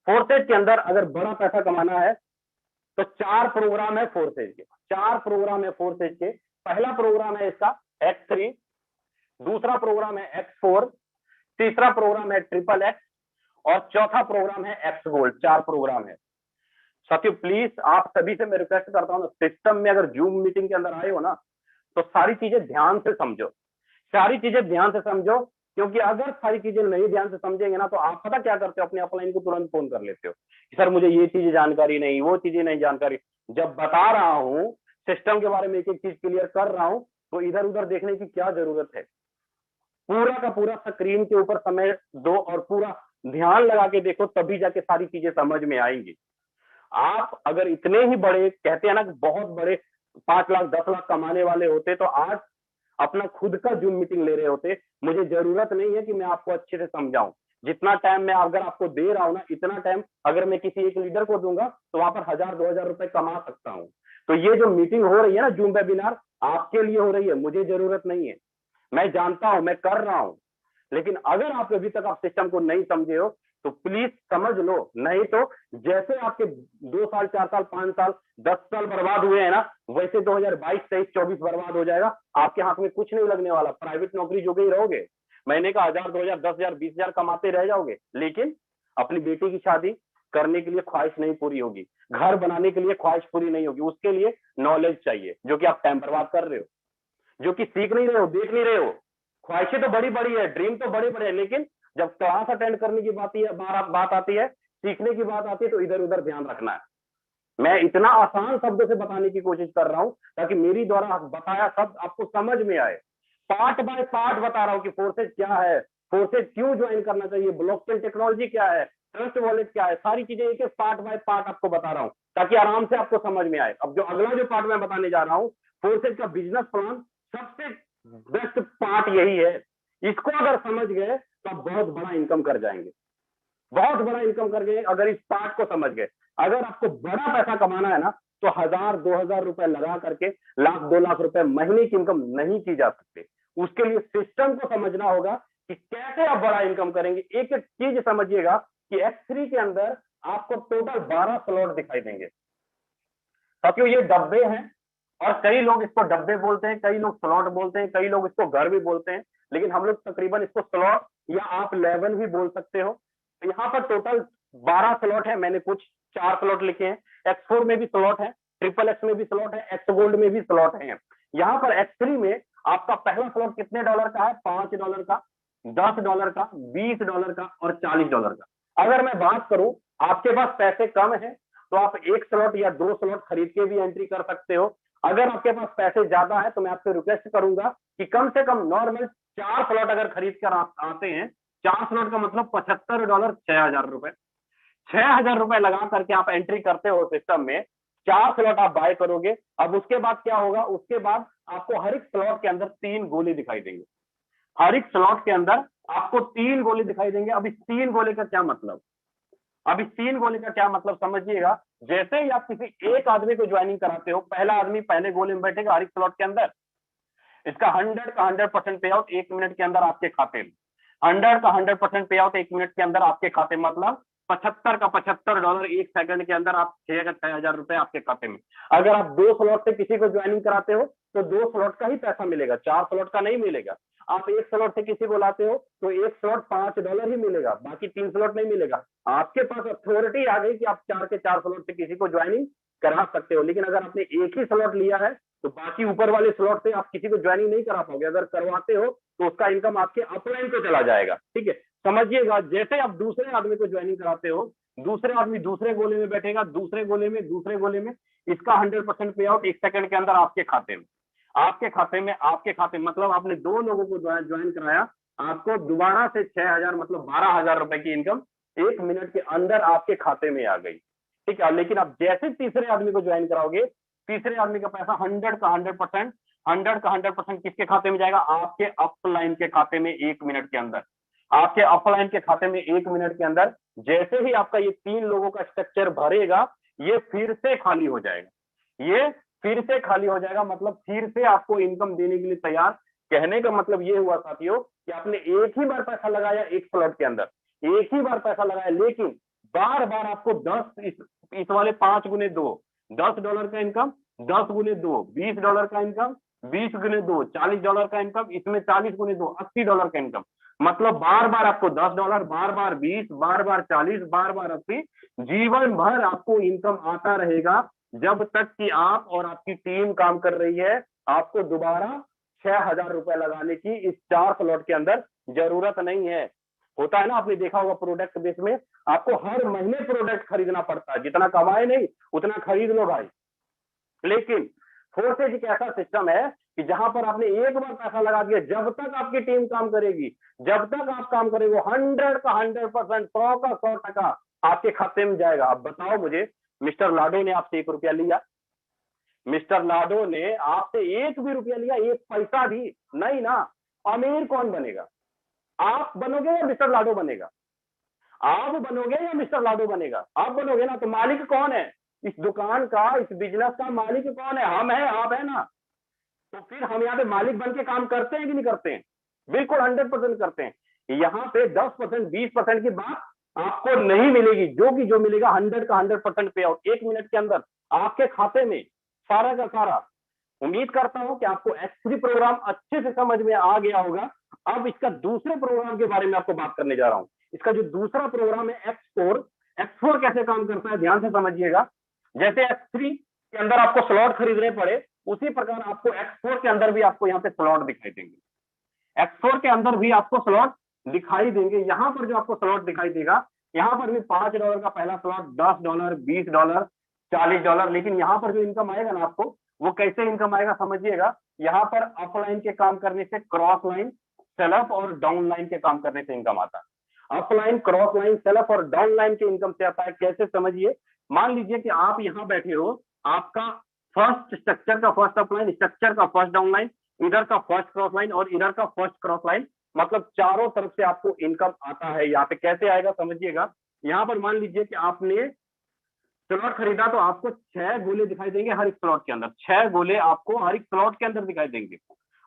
फोर्सेज के अंदर अगर बड़ा पैसा कमाना है तो 4 प्रोग्राम है फोर्सेज के, 4 प्रोग्राम है फोर्सेज के। पहला प्रोग्राम है इसका X3, दूसरा प्रोग्राम है X4, तीसरा प्रोग्राम है ट्रिपल एक्स और चौथा प्रोग्राम है एक्स गोल्ड। 4 प्रोग्राम है साथियों। प्लीज आप सभी से मैं रिक्वेस्ट करता हूं, सिस्टम में अगर जूम मीटिंग के अंदर आए हो ना तो सारी चीजें ध्यान से समझो, सारी चीजें ध्यान से समझो, क्योंकि अगर सारी चीजें नहीं ध्यान से समझेंगे ना तो आप पता क्या करते हो, अपने अपलाइन को तुरंत फोन कर लेते हो, सर मुझे ये चीजें जानकारी नहीं, वो चीजें नहीं जानकारी। जब बता रहा हूं सिस्टम के बारे में, एक एक चीज क्लियर कर रहा हूं, तो इधर उधर देखने की क्या जरूरत है। पूरा का पूरा स्क्रीन के ऊपर समय दो और पूरा ध्यान लगा के देखो, तभी जाके सारी चीजें समझ में आएंगी। आप अगर इतने ही बड़े, कहते हैं ना कि बहुत बड़े 5 लाख 10 लाख कमाने वाले होते तो आज अपना खुद का जूम मीटिंग ले रहे होते। मुझे जरूरत नहीं है कि मैं आपको अच्छे से समझाऊं, जितना टाइम मैं अगर आपको दे रहा हूं ना, इतना टाइम अगर मैं किसी एक लीडर को दूंगा तो वहां पर 1000-2000 रुपए कमा सकता हूं। तो ये जो मीटिंग हो रही है ना, जूम वेबिनार, आपके लिए हो रही है, मुझे जरूरत नहीं है। मैं जानता हूं, मैं कर रहा हूं, लेकिन अगर आप अभी तक आप सिस्टम को नहीं समझे हो तो प्लीज समझ लो, नहीं तो जैसे आपके 2 साल 4 साल 5 साल 10 साल बर्बाद हुए हैं ना, वैसे 2022 23 24 बर्बाद हो जाएगा। आपके हाथ में कुछ नहीं लगने वाला, प्राइवेट नौकरी जो गई रहोगे, महीने का 1000 2000 10,000 20,000 कमाते रह जाओगे, लेकिन अपनी बेटी की शादी करने के लिए ख्वाहिश नहीं पूरी होगी, घर बनाने के लिए ख्वाहिश पूरी नहीं होगी। उसके लिए नॉलेज चाहिए, जो कि आप टाइम बर्बाद कर रहे हो, जो कि सीख नहीं रहे हो, देख नहीं रहे हो। ख्वाहिशें तो बड़ी बड़ी है, ड्रीम तो बड़े बड़े है, लेकिन जब क्लास अटेंड करने की बात आती है, सीखने की बात आती है, तो इधर उधर ध्यान रखना है। मैं इतना आसान शब्दों से बताने की कोशिश कर रहा हूं ताकि मेरी द्वारा बताया शब्द आपको समझ में आए। पार्ट बाय पार्ट बता रहा हूं कि फोर्सेज क्या है, फोर्सेज क्यों ज्वाइन करना चाहिए, ब्लॉकचेन टेक्नोलॉजी क्या है, ट्रस्ट वॉलेट क्या है, सारी चीजें एक एक पार्ट बाय पार्ट आपको बता रहा हूं ताकि आराम से आपको समझ में आए। अब जो अगला जो पार्ट मैं बताने जा रहा हूं, फोर्सेज का बिजनेस प्लान, सबसे बेस्ट पार्ट यही है। इसको अगर समझ गए तो आप बहुत बड़ा इनकम कर जाएंगे, बहुत बड़ा इनकम कर गए अगर इस पार्ट को समझ गए। अगर आपको बड़ा पैसा कमाना है ना तो 1000-2000 रुपए लगा करके 1,00,000-2 लाख रुपए महीने की इनकम नहीं की जा सकते। उसके लिए सिस्टम को समझना होगा कि कैसे आप बड़ा इनकम करेंगे। एक एक चीज समझिएगा कि X3 के अंदर आपको टोटल 12 स्लॉट दिखाई देंगे। साथियों ये डब्बे हैं, और कई लोग इसको डब्बे बोलते हैं, कई लोग स्लॉट बोलते हैं, कई लोग इसको घर भी बोलते हैं, लेकिन हम लोग तकरीबन इसको स्लॉट या आप लेवल भी बोल सकते हो। तो यहाँ पर टोटल 12 स्लॉट है, मैंने कुछ 4 स्लॉट लिखे हैं। X4 में भी स्लॉट है, ट्रिपल एक्स में भी स्लॉट है, एक्स गोल्ड में भी स्लॉट है। यहाँ पर X3 में आपका पहला स्लॉट कितने डॉलर का है? $5 का, $10 का, $20 का और $40 का। अगर मैं बात करूं, आपके पास पैसे कम है तो आप 1 स्लॉट या 2 स्लॉट खरीद के भी एंट्री कर सकते हो। अगर आपके पास पैसे ज्यादा है तो मैं आपसे रिक्वेस्ट करूंगा कि कम से कम नॉर्मल 4 स्लॉट अगर खरीद कर आप आते हैं, 4 स्लॉट का मतलब $75, $6,000, $6,000 लगा करके आप एंट्री करते हो सिस्टम में, 4 स्लॉट आप बाय करोगे। अब उसके बाद क्या होगा? उसके बाद आपको हर एक स्लॉट के अंदर 3 गोली दिखाई देंगे, हर एक स्लॉट के अंदर आपको 3 गोली दिखाई देंगे। अब इस 3 गोले का क्या मतलब? अब इस 3 गोले का क्या मतलब समझिएगा। जैसे ही आप किसी एक आदमी को ज्वाइनिंग कराते हो, पहला आदमी पहले गोले में बैठेगा हर एक स्लॉट के अंदर, इसका 100 का 100% पे आउट 1 मिनट के अंदर आपके खाते में, 100 का 100% पे आउट 1 मिनट के अंदर आपके खाते में, मतलब 75 का $75 1 सेकंड के अंदर आप 6,000 रुपए आपके खाते में। अगर आप 2 स्लॉट से किसी को ज्वाइनिंग कराते हो तो 2 स्लॉट का ही पैसा मिलेगा, 4 स्लॉट का नहीं मिलेगा। आप 1 स्लॉट से किसी को लाते हो तो 1 स्लॉट $5 ही मिलेगा, बाकी 3 स्लॉट नहीं मिलेगा। आपके पास अथॉरिटी आ गई कि आप 4 के 4 स्लॉट से किसी को ज्वाइनिंग करा सकते हो। लेकिन अगर आपने एक ही स्लॉट लिया है तो बाकी ऊपर वाले स्लॉट से आप किसी को ज्वाइनिंग नहीं करा पाओगे। अगर करवाते हो तो उसका इनकम आपके अपलाइन पे चला जाएगा। ठीक है, समझिएगा। जैसे आप दूसरे आदमी को ज्वाइनिंग कराते हो, दूसरे आदमी दूसरे गोले में बैठेगा, दूसरे गोले में इसका 100% पे आउट 1 सेकंड के अंदर आपके खाते में, आपके खाते में मतलब आपने 2 लोगों को ज्वाइन कराया, आपको दोबारा से 6,000 मतलब 12,000 रुपए की इनकम 1 मिनट के अंदर आपके खाते में आ गई। ठीक है, लेकिन आप जैसे तीसरे आदमी को ज्वाइन कराओगे, तीसरे आदमी का पैसा 100 का 100% किसके खाते में जाएगा? आपके अपलाइन के खाते में 1 मिनट के अंदर, आपके अपलाइन के खाते में 1 मिनट के अंदर। जैसे ही आपका ये 3 लोगों का स्ट्रक्चर भरेगा, ये फिर से खाली हो जाएगा, ये फिर से खाली हो जाएगा, मतलब फिर से आपको इनकम देने के लिए तैयार। कहने का मतलब ये हुआ साथियों कि आपने एक ही बार पैसा लगाया, एक स्लॉट के अंदर एक ही बार पैसा लगाया, लेकिन बार बार आपको 10 इस वाले 5 गुने 2 $10 का इनकम, 10 गुने 2 $20 का इनकम, 20 गुने 2 $40 का इनकम, इसमें 40 गुने 2 $80 का इनकम। मतलब बार बार आपको $10, बार बार 20, बार बार 40, बार बार 80, जीवन भर आपको इनकम आता रहेगा जब तक कि आप और आपकी टीम काम कर रही है। आपको दोबारा 6,000 रुपए लगाने की इस 4 स्लॉट के अंदर जरूरत नहीं है। होता है ना, आपने देखा होगा प्रोडक्ट बेस में आपको हर महीने प्रोडक्ट खरीदना पड़ता है, जितना कमाए नहीं उतना खरीद लो भाई। लेकिन फोर्सेज एक ऐसा सिस्टम है कि जहां पर आपने एक बार पैसा लगा दिया, जब तक आपकी टीम काम करेगी, जब तक आप काम करेंगे, 100 का 100%, 100 का 100% आपके खाते में जाएगा। अब बताओ मुझे, मिस्टर लाडो ने आपसे 1 रुपया लिया, मिस्टर लाडो ने आपसे 1 भी रुपया लिया, 1 पैसा भी नहीं ना। अमीर कौन बनेगा? आप बनोगे या मिस्टर लाडो बनेगा? आप बनोगे या मिस्टर लाडो बनेगा? आप बनोगे ना। तो मालिक कौन है इस दुकान का, इस बिजनेस का? मालिक कौन है? हम है, आप है ना। तो फिर हम यहाँ पे मालिक बन के काम करते हैं कि नहीं करते हैं? बिल्कुल 100% करते हैं। यहाँ पे 10%, 20% की बात आपको नहीं मिलेगी। जो मिलेगा 100 का 100% पे आउट 1 मिनट के अंदर आपके खाते में, सारा का सारा। उम्मीद करता हूं कि आपको X3 प्रोग्राम अच्छे से समझ में आ गया होगा। अब इसका दूसरे प्रोग्राम के बारे में आपको बात करने जा रहा हूं। इसका जो दूसरा प्रोग्राम है X4 कैसे काम करता है ध्यान से समझिएगा। जैसे X3 के अंदर आपको स्लॉट खरीदने पड़े, उसी प्रकार आपको X4 के अंदर भी आपको यहाँ पे स्लॉट दिखाई देंगे। X4 के अंदर भी आपको स्लॉट दिखाई देंगे। यहाँ पर जो आपको स्लॉट दिखाई देगा, यहाँ पर भी $5 का पहला स्लॉट, $10, $20, $40। लेकिन यहाँ पर जो इनकम आएगा ना आपको, वो कैसे इनकम आएगा समझिएगा। यहाँ पर अपलाइन के काम करने से, क्रॉस लाइन, सेलअप और डाउन लाइन के काम करने से इनकम आता है। अपलाइन, क्रॉस लाइन, सेलअप और डाउन लाइन के इनकम से आता है। कैसे समझिए। मान लीजिए कि आप यहाँ बैठे हो, आपका फर्स्ट स्ट्रक्चर का फर्स्ट अपलाइन, स्ट्रक्चर का फर्स्ट डाउन लाइन, इधर का फर्स्ट क्रॉस लाइन और इधर का फर्स्ट क्रॉस लाइन, मतलब चारों तरफ से आपको इनकम आता है। यहाँ पे कैसे आएगा समझिएगा। यहाँ पर मान लीजिए कि आपने स्लॉट खरीदा, तो आपको 6 गोले दिखाई देंगे हर एक स्लॉट के अंदर। 6 गोले आपको हर एक स्लॉट के अंदर दिखाई देंगे।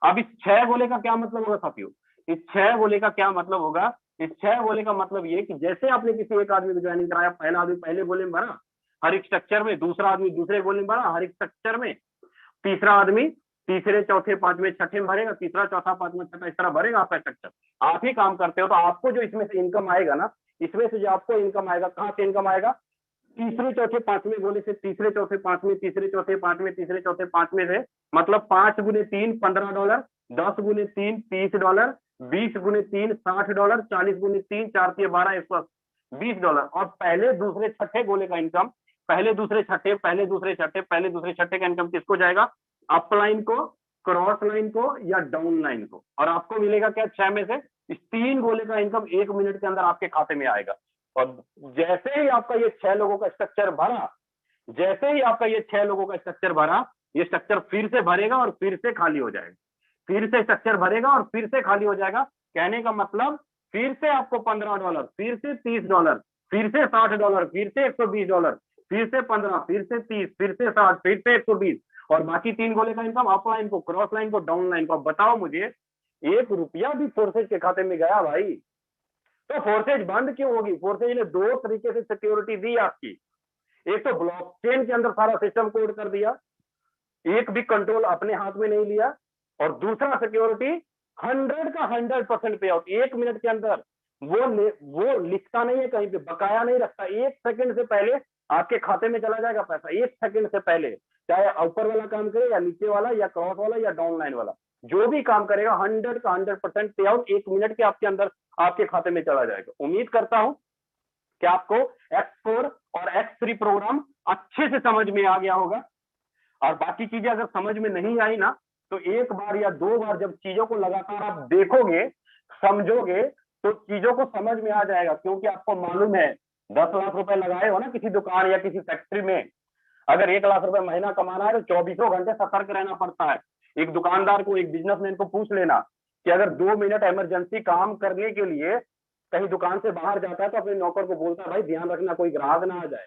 अब इस 6 गोले का क्या मतलब होगा साथियों? इस 6 गोले का क्या मतलब होगा? इस 6 गोले का मतलब ये कि जैसे आपने किसी एक आदमी को ज्वाइनिंग कराया, पहला आदमी पहले गोले में भरा हर एक स्ट्रक्चर में, दूसरा आदमी दूसरे गोले में भरा हर एक स्ट्रक्चर में, तीसरा आदमी तीसरे, चौथे, पांचवें, छठे में भरेगा, तीसरा, चौथा, पांचवा, छठा, इस तरह भरेगा आपका स्ट्रक्चर। आप ही काम करते हो, तो आपको जो इसमें से इनकम आएगा ना, इसमें से जो आपको इनकम आएगा, कहाँ से इनकम आएगा? तीसरे, चौथे, पांचवें गोले से, तीसरे, चौथे, पांचवें, तीसरे, चौथे, पांचवें, तीसरे, चौथे, पांचवें से। मतलब 5 गुने 3 $15, 10 गुने 3 $30, 20 गुने 3 $60, 40 गुने 3 4 × 12 $120। और पहले, दूसरे, छठे गोले का इनकम, पहले, दूसरे, छठे, पहले, दूसरे, छठे, पहले, दूसरे, छठे का इनकम किसको जाएगा? अपलाइन को, क्रॉस लाइन को या डाउन लाइन को। और आपको मिलेगा क्या? 6 में से इस 3 गोले का इनकम 1 मिनट के अंदर आपके खाते में आएगा। और जैसे ही आपका ये 6 लोगों का स्ट्रक्चर भरा, जैसे ही आपका ये 6 लोगों का स्ट्रक्चर भरा, ये स्ट्रक्चर फिर से भरेगा और फिर से खाली हो जाएगा। फिर से स्ट्रक्चर भरेगा और फिर से खाली हो जाएगा। कहने का मतलब, फिर से आपको $15, फिर से $30, फिर से $60, फिर से $120, फिर से 15, फिर से 30, फिर से 60, फिर से 120। और बाकी 3 गोले का इनकम अपलाइन को, क्रॉस लाइन को, डाउन लाइन को। बताओ मुझे, 1 रुपया भी फोर्सेज के खाते में गया भाई, तो फोर्सेज बंद क्यों होगी? फोर्सेज ने 2 तरीके से सिक्योरिटी दी आपकी। एक तो ब्लॉकचेन के अंदर सारा सिस्टम कोड कर दिया, एक भी कंट्रोल अपने हाथ में नहीं लिया। और दूसरा सिक्योरिटी 100 का 100% पे आउट 1 मिनट के अंदर। वो लिखता नहीं है कहीं पे, बकाया नहीं रखता। 1 सेकंड से पहले आपके खाते में चला जाएगा पैसा, 1 सेकंड से पहले। चाहे ऊपर वाला काम करे या नीचे वाला या क्रॉस वाला या डाउन लाइन वाला, जो भी काम करेगा 100 का 100% पे आउट 1 मिनट के आपके अंदर आपके खाते में चला जाएगा। उम्मीद करता हूं कि आपको X4 और X3 प्रोग्राम अच्छे से समझ में आ गया होगा। और बाकी चीजें अगर समझ में नहीं आई ना, तो 1 बार या 2 बार जब चीजों को लगातार आप देखोगे, समझोगे, तो चीजों को समझ में आ जाएगा। क्योंकि आपको मालूम है, 10 लाख रुपए लगाए हो ना किसी दुकान या किसी फैक्ट्री में, अगर 1 लाख रुपए महीना कमाना है तो 24 घंटे सतर्क रहना पड़ता है। एक दुकानदार को, एक बिजनेसमैन को पूछ लेना कि अगर 2 मिनट इमरजेंसी काम करने के लिए कहीं दुकान से बाहर जाता है, तो अपने नौकर को बोलता है, भाई ध्यान रखना कोई ग्राहक ना आ जाए।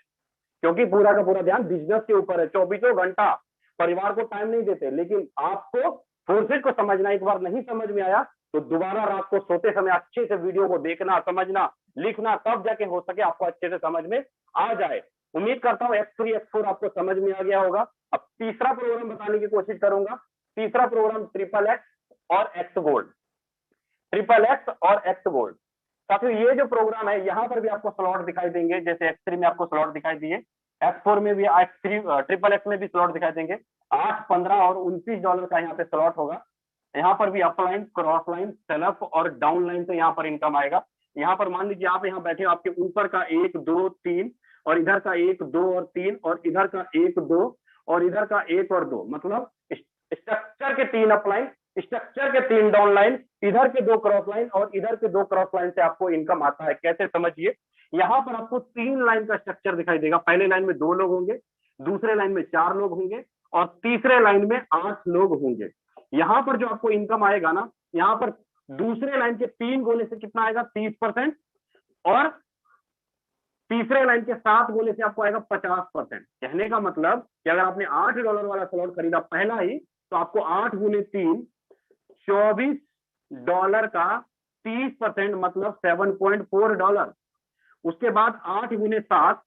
क्योंकि पूरा का पूरा ध्यान बिजनेस के ऊपर है। 24 घंटा परिवार को टाइम नहीं देते। लेकिन आपको फोर्सेज को समझना, एक बार नहीं समझ में आया तो दोबारा रात को सोते समय अच्छे से वीडियो को देखना, समझना, लिखना, तब जाके हो सके आपको अच्छे से समझ में आ जाए। उम्मीद करता हूँ X3 X4 आपको समझ में आ गया होगा। अब तीसरा प्रोग्राम बताने की कोशिश करूंगा। तीसरा प्रोग्राम ट्रिपल एक्स और एक्स गोल्ड, ट्रिपल एक्स और एक्स गोल्ड। साथियों ये जो प्रोग्राम है यहाँ पर भी आपको स्लॉट दिखाई देंगे, जैसे X3 में आपको स्लॉट दिखाई दिए, X4 में भी, X3 ट्रिपल एक्स में भी स्लॉट दिखाई देंगे। 8, 15 और $29 का यहाँ पे स्लॉट होगा। यहाँ पर भी अपलाइन, क्रॉस लाइन, सेलअप और डाउन लाइन से यहाँ पर इनकम आएगा। यहाँ पर मान लीजिए आप यहाँ बैठे हो, आपके ऊपर का 1, 2, 3 और इधर का 1, 2 और 3 और इधर का 1, 2 और इधर का 1 और 2, मतलब स्ट्रक्चर के 3 अपलाइन, स्ट्रक्चर के 3 डाउन लाइन, इधर के 2 क्रॉस लाइन और इधर के 2 क्रॉस लाइन से आपको इनकम आता है। कैसे समझिए, यहाँ पर आपको 3 लाइन का स्ट्रक्चर दिखाई देगा। पहले लाइन में 2 लोग होंगे, दूसरे लाइन में 4 लोग होंगे और तीसरे लाइन में 8 लोग होंगे। यहाँ पर जो आपको इनकम आएगा ना, यहाँ पर दूसरे लाइन के 3 गोले से कितना आएगा, 30%, और तीसरे लाइन के 7 गोले से आपको आएगा 50%। कहने का मतलब कि अगर आपने $8 वाला स्लॉट खरीदा पहला ही, तो आपको 8 गुने 3 $24 का 30%, मतलब $7.4। उसके बाद 8 गुने 7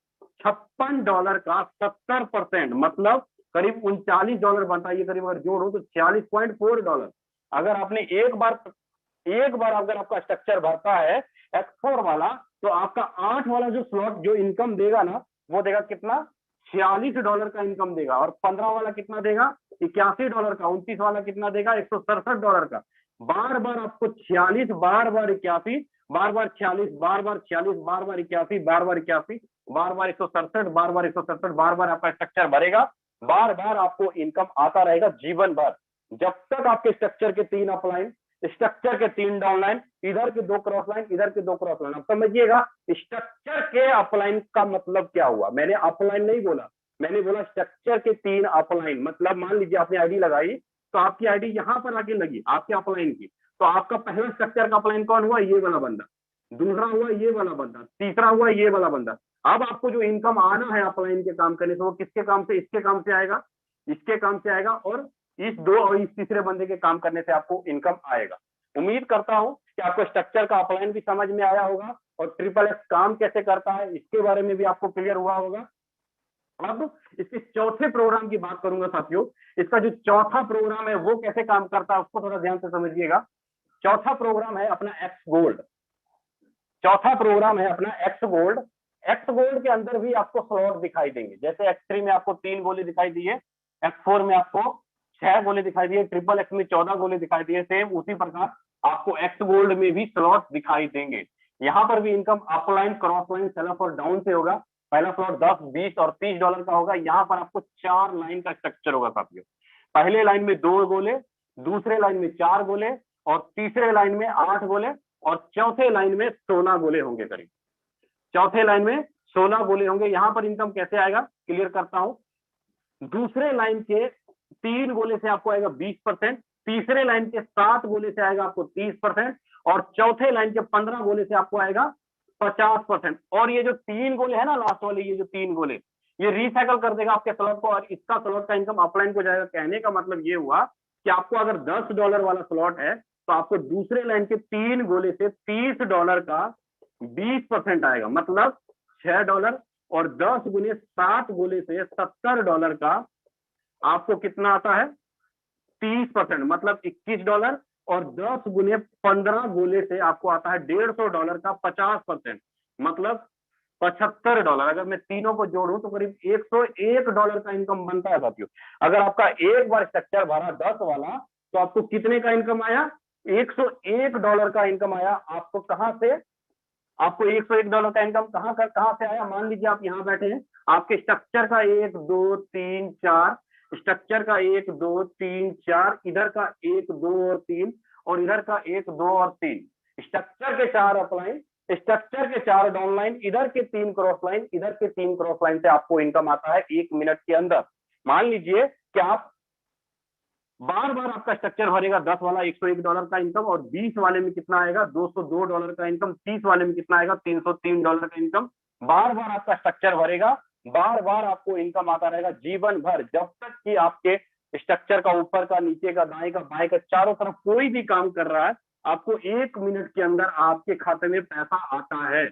$56 का 70%, मतलब करीब $39 बनता है। ये करीब अगर जोड़ो तो $46.4। अगर आपने एक बार अगर आपका स्ट्रक्चर भरता है X4 वाला, तो आपका 8 वाला जो स्लॉट जो इनकम देगा ना, वो देगा कितना, $46 का इनकम देगा। और 15 वाला कितना देगा, $81 का। 29 वाला कितना देगा, $167 का। बार बार आपको 46, बार बार 81, बार बार 46, बार बार 46, बार बार 81, बार बार 81, बार बार 167, बार बार 167, बार बार आपका स्ट्रक्चर भरेगा, बार बार आपको इनकम आता रहेगा जीवन भर, जब तक आपके स्ट्रक्चर के 3 अपलाइन, स्ट्रक्चर के 3 डाउनलाइन, इधर के 2 क्रॉस लाइन, इधर के 2 क्रॉस लाइन। अब समझिएगा स्ट्रक्चर के अपलाइन का मतलब क्या हुआ। मैंने अपलाइन नहीं बोला, मैंने बोला स्ट्रक्चर के 3 अपलाइन। मतलब मान लीजिए आपने आईडी लगाई, तो आपकी आईडी यहां पर आके लगी आपके अपलाइन की, तो आपका पहला स्ट्रक्चर का अपलाइन कौन हुआ, ये वाला बंदा, दूसरा हुआ ये वाला बंदा, तीसरा हुआ ये वाला बंदा। अब आपको जो इनकम आना है अपलाइन के काम करने से, वो किसके काम से, इसके काम से आएगा, इसके काम से आएगा, और इस 2 और इस तीसरे बंदे के काम करने से आपको इनकम आएगा। उम्मीद करता हूं कि आपको स्ट्रक्चर का अपलाइन भी समझ में आया होगा और ट्रिपल एक्स काम कैसे करता है इसके बारे में भी आपको क्लियर हुआ होगा। अब इसके चौथे प्रोग्राम की बात करूंगा साथियों। इसका जो चौथा प्रोग्राम है वो कैसे काम करता है उसको थोड़ा ध्यान से समझिएगा। चौथा प्रोग्राम है अपना एक्स गोल्ड। चौथा प्रोग्राम है अपना एक्स गोल्ड। एक्स गोल्ड के अंदर भी आपको स्लॉट दिखाई देंगे। जैसे X3 में आपको 3 गोले दिखाई दिए, X4 में आपको 6 गोले दिखाई दिए, ट्रिपल एक्स में 14 गोले दिखाई दिए, सेम उसी प्रकार आपको एक्स गोल्ड में भी स्लॉट दिखाई देंगे। यहाँ पर भी इनकम अपलाइन, क्रॉस लाइन, सेलअप और डाउन से होगा। पहला स्लॉट 10, 20 और $30 का होगा। यहाँ पर आपको 4 लाइन का स्ट्रक्चर होगा साथियों। पहले लाइन में 2 गोले, दूसरे लाइन में 4 गोले और तीसरे लाइन में 8 गोले और चौथे लाइन में 16 गोले होंगे। करीब चौथे लाइन में 16 गोले होंगे। यहाँ पर इनकम कैसे आएगा क्लियर करता हूं। दूसरे लाइन के 3 गोले से आपको आएगा 20%, तीसरे लाइन के 7 गोले से आएगा आपको 30% और चौथे लाइन के 15 गोले से आपको आएगा 50%। और ये जो 3 गोले है ना लास्ट वाले, ये जो 3 गोले, ये रिसाइकल कर देगा आपके स्लॉट को और इसका स्लॉट का इनकम अपलाइन को जाएगा। कहने का मतलब ये हुआ कि आपको अगर $10 वाला स्लॉट है तो आपको दूसरे लाइन के 3 गोले से $30 का 20% आएगा, मतलब $6 और 10 गुने 7 गोले से $70 का आपको कितना आता है 30%, मतलब $21 और 10 गुने 15 गोले से आपको आता है $150 का 50%, मतलब $75। अगर मैं तीनों को जोड़ूं तो करीब $101 का इनकम बनता है साथियों। अगर आपका एक बार स्ट्रक्चर भरा 10 वाला तो आपको कितने का इनकम आया, $101 का इनकम आया। आपको कहां से, आपको $101 का इनकम कहां से आया। मान लीजिए आप यहाँ बैठे हैं, आपके स्ट्रक्चर का 1, 2, 3, 4, स्ट्रक्चर का 1, 2, 3, 4, इधर का 1, 2 और 3 और इधर का 1, 2 और 3, स्ट्रक्चर के 4 अपलाइन, स्ट्रक्चर के 4 डाउनलाइन, इधर के 3 क्रॉस लाइन, इधर के 3 क्रॉस लाइन से आपको इनकम आता है 1 मिनट के अंदर। मान लीजिए कि आप बार बार आपका स्ट्रक्चर भरेगा 10 वाला $101 का इनकम और 20 वाले में कितना आएगा $202 का इनकम, 30 वाले में कितना आएगा $303 का इनकम। बार बार आपका स्ट्रक्चर भरेगा, बार बार आपको इनकम आता रहेगा जीवन भर, जब तक कि आपके स्ट्रक्चर का ऊपर का, नीचे का, दाएं का, बाएं का, चारों तरफ कोई भी काम कर रहा है, आपको 1 मिनट के अंदर आपके खाते में पैसा आता है।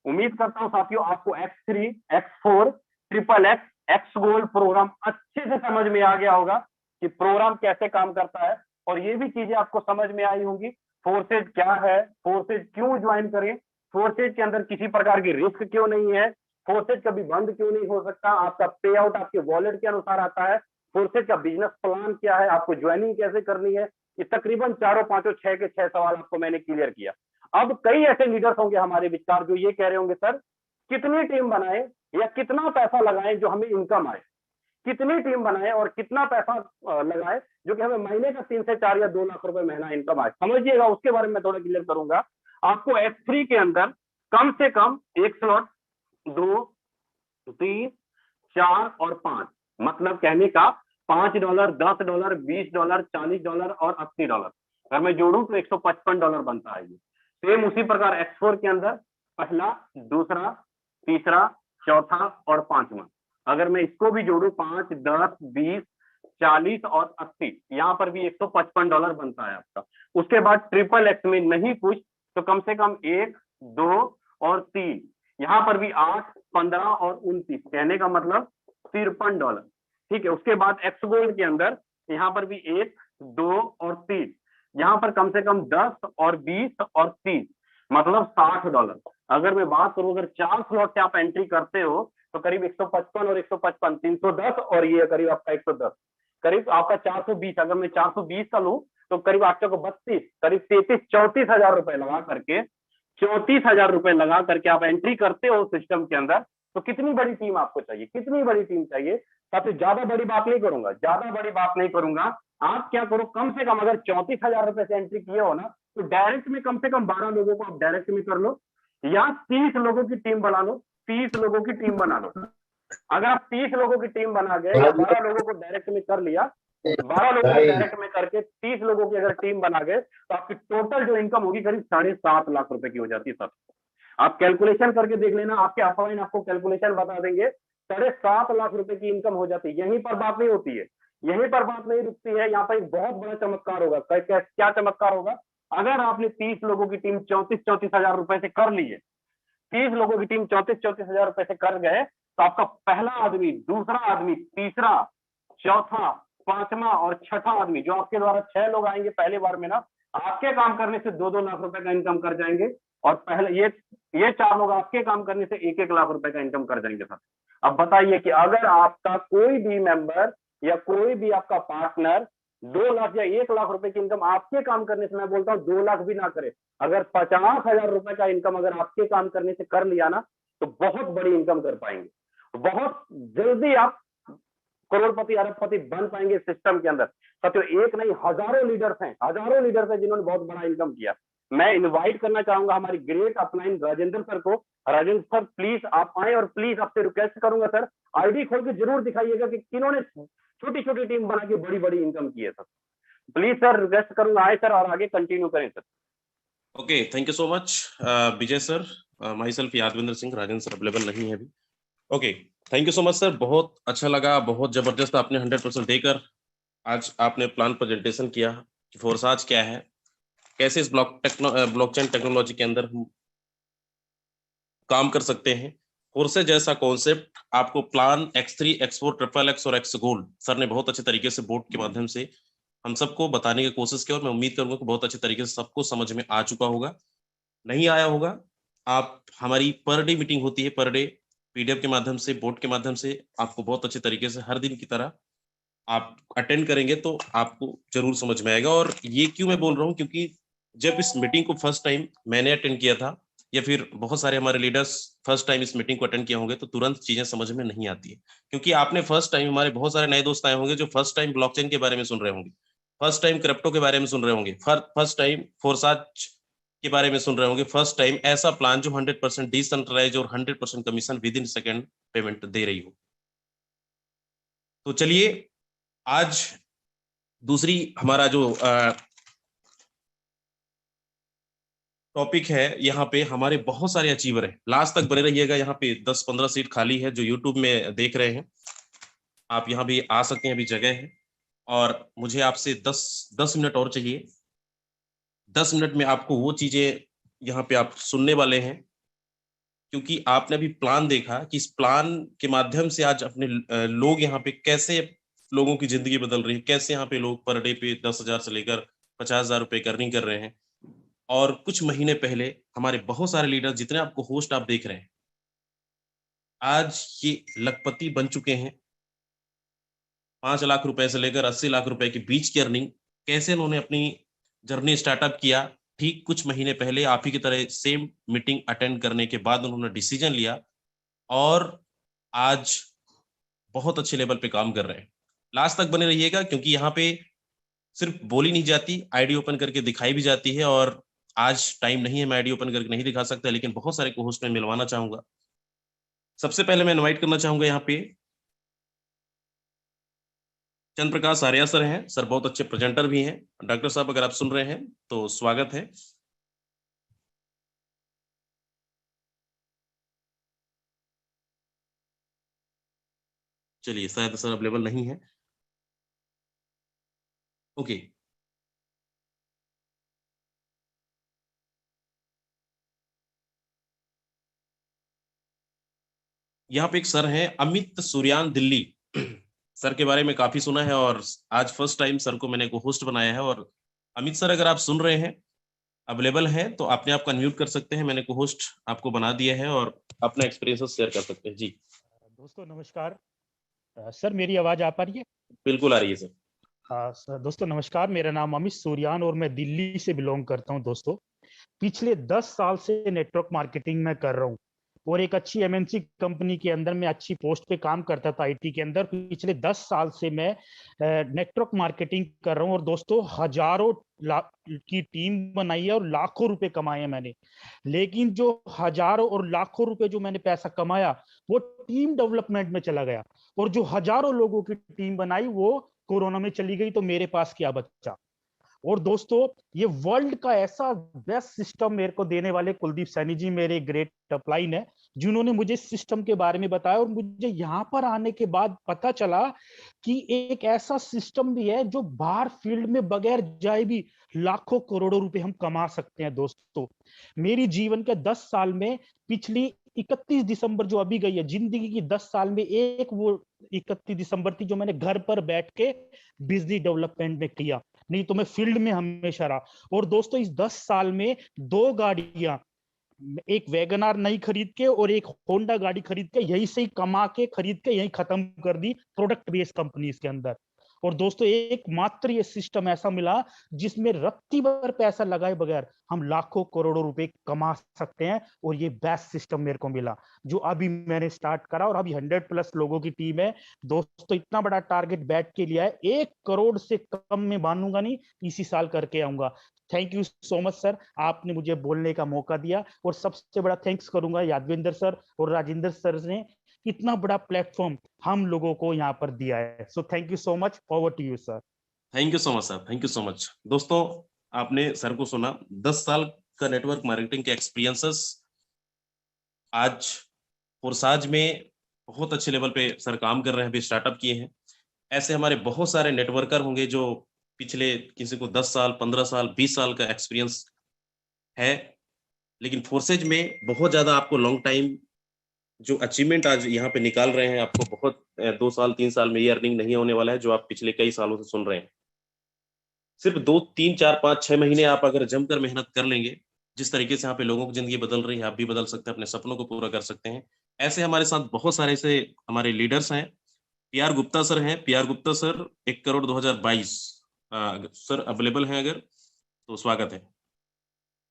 उम्मीद करता हूं साथियों आपको X3, X4, triple X, X gold program अच्छे से समझ में आ गया होगा कि प्रोग्राम कैसे काम करता है, और ये भी चीजें आपको समझ में आई होंगी फोर्सेज क्या है, फोर्सेज क्यों ज्वाइन करें, फोर्सेज के अंदर किसी प्रकार की रिस्क क्यों नहीं है, फोर्सेज कभी बंद क्यों नहीं हो सकता, आपका पे आउट आपके वॉलेट के अनुसार आता है, फोर्सेज का बिजनेस प्लान क्या है, आपको ज्वाइनिंग कैसे करनी है। ये तकरीबन चारों पांचों 6 के 6 सवाल आपको मैंने क्लियर किया। अब कई ऐसे लीडर्स होंगे हमारे विचार जो ये कह रहे होंगे सर कितनी टीम बनाए या कितना पैसा लगाएं जो हमें इनकम आए, कितनी टीम बनाए और कितना पैसा लगाए जो कि हमें महीने का 3 से 4 या 2 लाख रुपए महीना इनकम आए। समझिएगा, उसके बारे में थोड़ा क्लियर करूंगा। आपको X3 के अंदर कम से कम 1 स्लॉट, 2, 3, 4 और 5, मतलब कहने का $5, $10, $20, $40 और $80। अगर मैं जोड़ूं तो $155 बनता है। ये सेम उसी प्रकार X4 के अंदर पहला, दूसरा, तीसरा, चौथा और पांचवा, अगर मैं इसको भी जोड़ू 5, 10, 20, 40 और 80, यहाँ पर भी $155 बनता है आपका। उसके बाद ट्रिपल एक्स में नहीं पूछ तो कम से कम 1, 2 और 3, यहाँ पर भी 8, 15 और 29, कहने का मतलब $53। ठीक है। उसके बाद एक्स गोल्ड के अंदर यहाँ पर भी 1, 2 और 3, यहाँ पर कम से कम 10 और 20 और 30, मतलब $60। अगर मैं बात करूं अगर 4 स्लॉट से आप एंट्री करते हो तो करीब 155 और 155, 310 और ये करीब आपका 110, करीब आपका 420। अगर मैं 420 का लूं तो करीब आपको 32, करीब 33-34 हजार रुपए लगा करके, 34 हजार रुपए लगा करके आप एंट्री करते हो सिस्टम के अंदर। तो कितनी बड़ी टीम आपको चाहिए, कितनी बड़ी टीम चाहिए। सबसे ज्यादा बड़ी बात नहीं करूंगा, ज्यादा बड़ी बात नहीं करूंगा। आप क्या करो, कम से कम अगर 34 हजार रुपए से एंट्री किए हो ना तो डायरेक्ट में कम से कम 12 लोगों को आप डायरेक्ट में कर लो, या 30 लोगों की टीम बना लो, 30 लोगों की टीम बना लो। अगर आप 30 लोगों की टीम बना गए या 12 लोगों को डायरेक्ट में कर लिया, 12 लोगों को डायरेक्ट में करके 30 लोगों की अगर टीम बना गए तो आपकी टोटल जो इनकम होगी करीब 7.5 लाख रुपए की हो जाती है। सर आप कैलकुलेशन करके देख लेना, आपके ऑफलाइन आपको कैलकुलेशन बता देंगे, 7.5 लाख रुपए की इनकम हो जाती है। यहीं पर बात नहीं होती है, यहीं पर बात नहीं रुकती है, यहाँ पर एक बहुत बड़ा चमत्कार होगा। क्या चमत्कार होगा, अगर आपने 30 लोगों की टीम 34-34 हजार रुपए से कर ली है, 30 लोगों की टीम 34-34 हजार रुपए से कर गए, तो आपका पहला आदमी, दूसरा आदमी, तीसरा, चौथा, पांचवा और छठा आदमी, जो आपके द्वारा 6 लोग आएंगे पहले बार में ना, आपके काम करने से 2-2 लाख रुपए का इनकम कर जाएंगे। और पहले ये 4 लोग आपके काम करने से 1-1 लाख रुपए का इनकम कर जाएंगे। सर अब बताइए कि अगर आपका कोई भी मेंबर या कोई भी आपका पार्टनर 2 लाख या 1 लाख रुपए की इनकम आपके काम करने से, मैं बोलता हूँ 2 लाख भी ना करे, अगर 50 हजार रुपए का इनकम अगर आपके काम करने से कर लिया ना तो बहुत बड़ी इनकम कर पाएंगे, बहुत जल्दी आप करोड़पति अरबपति बन पाएंगे सिस्टम के अंदर। साथियों एक नहीं हजारों लीडर्स हैं, हजारों लीडर्स हैं जिन्होंने बहुत बड़ा इनकम किया। मैं इनवाइट करना चाहूंगा हमारी ग्रेट अपलाइन राजेंद्र सर को। राजेंद्र सर प्लीज आप आए और प्लीज आपसे रिक्वेस्ट करूंगा सर, आईडी खोल के जरूर दिखाइएगा कि किन्होंने छोटी छोटी टीम बना के बड़ी बड़ी इनकम की है। सर प्लीज सर रिक्वेस्ट करूंगा, आए सर और आगे कंटिन्यू करें sir. Okay, thank you so much Vijay sir. Myself Yadvinder Singh, Rajendra sir available नहीं है अभी। Okay, thank you so much sir, बहुत अच्छा लगा, बहुत जबरदस्त आपने 100% देकर आज आपने प्लान प्रेजेंटेशन किया कि फोर्साज क्या है, कैसे इस ब्लॉकचेन टेक्नोलॉजी के अंदर हम काम कर सकते हैं। फोर्सेज जैसा कॉन्सेप्ट आपको plan X3, X4, triple x और एक्स गोल्ड सर ने बहुत अच्छे तरीके से बोर्ड के माध्यम से हम सबको बताने की कोशिश की, और मैं उम्मीद करूंगा कि बहुत अच्छे तरीके से सबको समझ में आ चुका होगा। नहीं आया होगा, आप हमारी पर डे मीटिंग होती है, पर डे PDF के माध्यम से, बोर्ड के माध्यम से आपको बहुत अच्छे तरीके से हर दिन की तरह आप अटेंड करेंगे तो आपको जरूर समझ में आएगा। और ये क्यों मैं बोल रहा हूँ, क्योंकि जब इस मीटिंग को फर्स्ट टाइम मैंने अटेंड किया था, या फिर बहुत सारे हमारे लीडर्स फर्स्ट टाइम इस मीटिंग को अटेंड किए होंगे, तो तुरंत चीजें समझ में नहीं आती है। क्योंकि आपने फर्स्ट टाइम, हमारे बहुत सारे नए दोस्त आए होंगे जो फर्स्ट टाइम ब्लॉकचेन के बारे में सुन रहे होंगे, फर्स्ट टाइम क्रिप्टो के बारे में सुन रहे होंगे, फर्स्ट टाइम फोर्साज के बारे में सुन रहे होंगे, फर्स्ट टाइम ऐसा प्लान जो 100% डिसेंट्रलाइज और 100% commission within second payment दे रही हो। तो चलिए आज दूसरी हमारा जो टॉपिक है, यहाँ पे हमारे बहुत सारे अचीवर हैं, लास्ट तक बने रहिएगा। यहाँ पे 10-15 सीट खाली है, जो यूट्यूब में देख रहे हैं आप यहाँ भी आ सकते हैं, अभी जगह है। और मुझे आपसे 10 मिनट और चाहिए, 10 मिनट में आपको वो चीजें यहाँ पे आप सुनने वाले हैं, क्योंकि आपने अभी प्लान देखा कि इस प्लान के माध्यम से आज अपने लोग यहाँ पे कैसे लोगों की जिंदगी बदल रही है, कैसे यहाँ पे लोग पर डे पे 10,000 से लेकर 50,000 रुपए अर्निंग कर रहे हैं। और कुछ महीने पहले हमारे बहुत सारे लीडर, जितने आपको होस्ट आप देख रहे हैं, आज ये लखपति बन चुके हैं। 5 लाख रुपए से लेकर 80 लाख रुपए के बीच की अर्निंग, कैसे उन्होंने अपनी जर्नी स्टार्टअप किया। ठीक कुछ महीने पहले आप ही की तरह सेम मीटिंग अटेंड करने के बाद उन्होंने डिसीजन लिया और आज बहुत अच्छे लेवल पे काम कर रहे हैं। लास्ट तक बने रहिएगा, क्योंकि यहाँ पे सिर्फ बोली नहीं जाती, आईडी ओपन करके दिखाई भी जाती है। और आज टाइम नहीं है, मैं आईडी ओपन करके नहीं दिखा सकता, लेकिन बहुत सारे को होस्ट में मिलवाना चाहूंगा। सबसे पहले मैं इनवाइट करना चाहूंगा यहाँ पे चंद्र प्रकाश आर्या सर हैं। सर बहुत अच्छे प्रेजेंटर भी हैं। डॉक्टर साहब अगर आप सुन रहे हैं तो स्वागत है। चलिए, शायद सर अवेलेबल नहीं है। ओके, यहाँ पे एक सर हैं अमित सूर्यान दिल्ली। सर के बारे में काफी सुना है और आज फर्स्ट टाइम सर को मैंने को होस्ट बनाया है। और अमित सर अगर आप सुन रहे हैं, अवेलेबल हैं, तो अपने आप को अनम्यूट कर सकते हैं। मैंने को होस्ट आपको बना दिया है और अपना एक्सपीरियंस शेयर कर सकते हैं। जी दोस्तों नमस्कार। सर मेरी आवाज आ पा रही है? बिल्कुल आ रही है सर। सर दोस्तों नमस्कार, मेरा नाम अमित सूर्यान और मैं दिल्ली से बिलोंग करता हूं। दोस्तों पिछले 10 साल से नेटवर्क मार्केटिंग में कर रहा हूं और एक अच्छी एमएनसी कंपनी के अंदर मैं अच्छी पोस्ट पे काम करता था आईटी के अंदर। पिछले 10 साल से मैं नेटवर्क मार्केटिंग कर रहा हूं और दोस्तों हजारों की टीम बनाई है और लाखों रुपए कमाए हैं मैंने। लेकिन जो हजारों और लाखों रुपए जो मैंने पैसा कमाया वो टीम डेवलपमेंट में चला गया और जो हजारों लोगों की टीम बनाई वो कोरोना में चली गई, तो मेरे पास क्या बचा। और दोस्तों ये वर्ल्ड का ऐसा बेस्ट सिस्टम मेरे को देने वाले कुलदीप सैनी जी मेरे ग्रेट अपलाइन है, जिन्होंने मुझे सिस्टम के बारे में बताया। और मुझे यहाँ पर आने के बाद पता चला कि एक ऐसा सिस्टम भी है जो बाहर फील्ड में बगैर जाए भी लाखों करोड़ों रुपए हम कमा सकते हैं। दोस्तों मेरी जीवन के 10 साल में पिछली 31 दिसंबर जो अभी गई है, जिंदगी की 10 साल में एक वो 31 दिसंबर थी जो मैंने घर पर बैठ के बिजली डेवलपमेंट में किया, नहीं तो मैं फील्ड में हमेशा रहा। और दोस्तों इस 10 साल में 2 गाड़ियां, एक वैगनार नई खरीद के और एक होंडा गाड़ी खरीद के, यही से ही कमा के खरीद के यही खत्म कर दी प्रोडक्ट बेस्ड कंपनीज के अंदर। और दोस्तों एक मात्र ये सिस्टम ऐसा मिला जिसमें रत्ती भर पैसा लगाए बगैर हम लाखों करोड़ों रुपए कमा सकते हैं। और ये बेस्ट सिस्टम मेरे को मिला जो अभी मैंने स्टार्ट करा और अभी 100+ लोगों की टीम है। दोस्तों इतना बड़ा टारगेट बैठ के लिया है, 1 करोड़ से कम में मानूंगा नहीं, इसी साल करके आऊंगा। Thank you so much sir, आपने मुझे बोलने का मौका दिया। और सबसे बड़ा थैंक्स करूंगा यादविंदर सर और राजेंद्र सर ने, इतना बड़ा प्लेटफॉर्म हम लोगों को यहाँ पर दिया है। So thank you so much, over to you sir. Thank you so much sir, thank you so much. दोस्तों आपने सर को सुना, 10 साल का नेटवर्क मार्केटिंग के एक्सपीरियंसेस आज फोरसाज में बहुत अच्छे लेवल पे सर काम कर रहे हैं, अभी स्टार्टअप किए हैं। ऐसे हमारे बहुत सारे नेटवर्कर होंगे जो पिछले किसी को 10 साल 15 साल 20 साल का एक्सपीरियंस है, लेकिन फोर्सेज में बहुत ज्यादा आपको लॉन्ग टाइम जो अचीवमेंट आज यहाँ पे निकाल रहे हैं, आपको बहुत 2 साल 3 साल में ये अर्निंग नहीं होने वाला है जो आप पिछले कई सालों से सुन रहे हैं। सिर्फ 2 3 4 5 6 महीने आप अगर जमकर मेहनत कर लेंगे, जिस तरीके से यहाँ पे लोगों की जिंदगी बदल रही है, आप भी बदल सकते हैं, अपने सपनों को पूरा कर सकते हैं। ऐसे हमारे साथ बहुत सारे ऐसे हमारे लीडर्स हैं। पीआर गुप्ता सर हैं। PR Gupta sir 1 crore 2022 sir available हैं अगर, तो स्वागत है।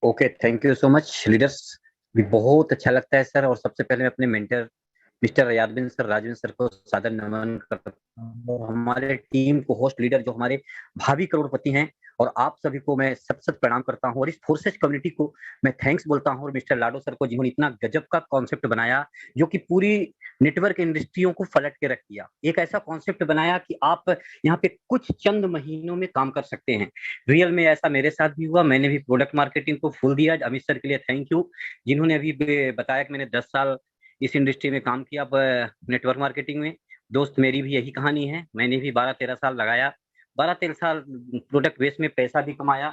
Okay, thank you so much leaders, भी बहुत अच्छा लगता है सर। और सबसे पहले मैं अपने mentor mister Yadvindra sir, Rajvindra sir को सादर नमन करता हूं। हमारे टीम को होस्ट लीडर जो हमारे भावी करोड़पति हैं, और आप सभी को मैं सत प्रणाम करता हूं। और इस फोर्सेज कम्युनिटी को मैं थैंक्स बोलता हूं, और मिस्टर लाडो सर को जिन्होंने इतना गजब का कॉन्सेप्ट बनाया जो कि पूरी नेटवर्क इंडस्ट्रियों को पलट के रख दिया। एक ऐसा कॉन्सेप्ट बनाया कि आप यहाँ पे कुछ चंद महीनों में काम कर सकते हैं। रियल में ऐसा मेरे साथ भी हुआ, मैंने भी प्रोडक्ट मार्केटिंग को फुल दिया। अमित सर के लिए थैंक यू, जिन्होंने अभी बताया कि मैंने 10 साल इस इंडस्ट्री में काम किया, नेटवर्क मार्केटिंग में। दोस्त मेरी भी यही कहानी है, मैंने भी 12-13 साल लगाया, 12-13 साल प्रोडक्ट बेस में पैसा भी कमाया।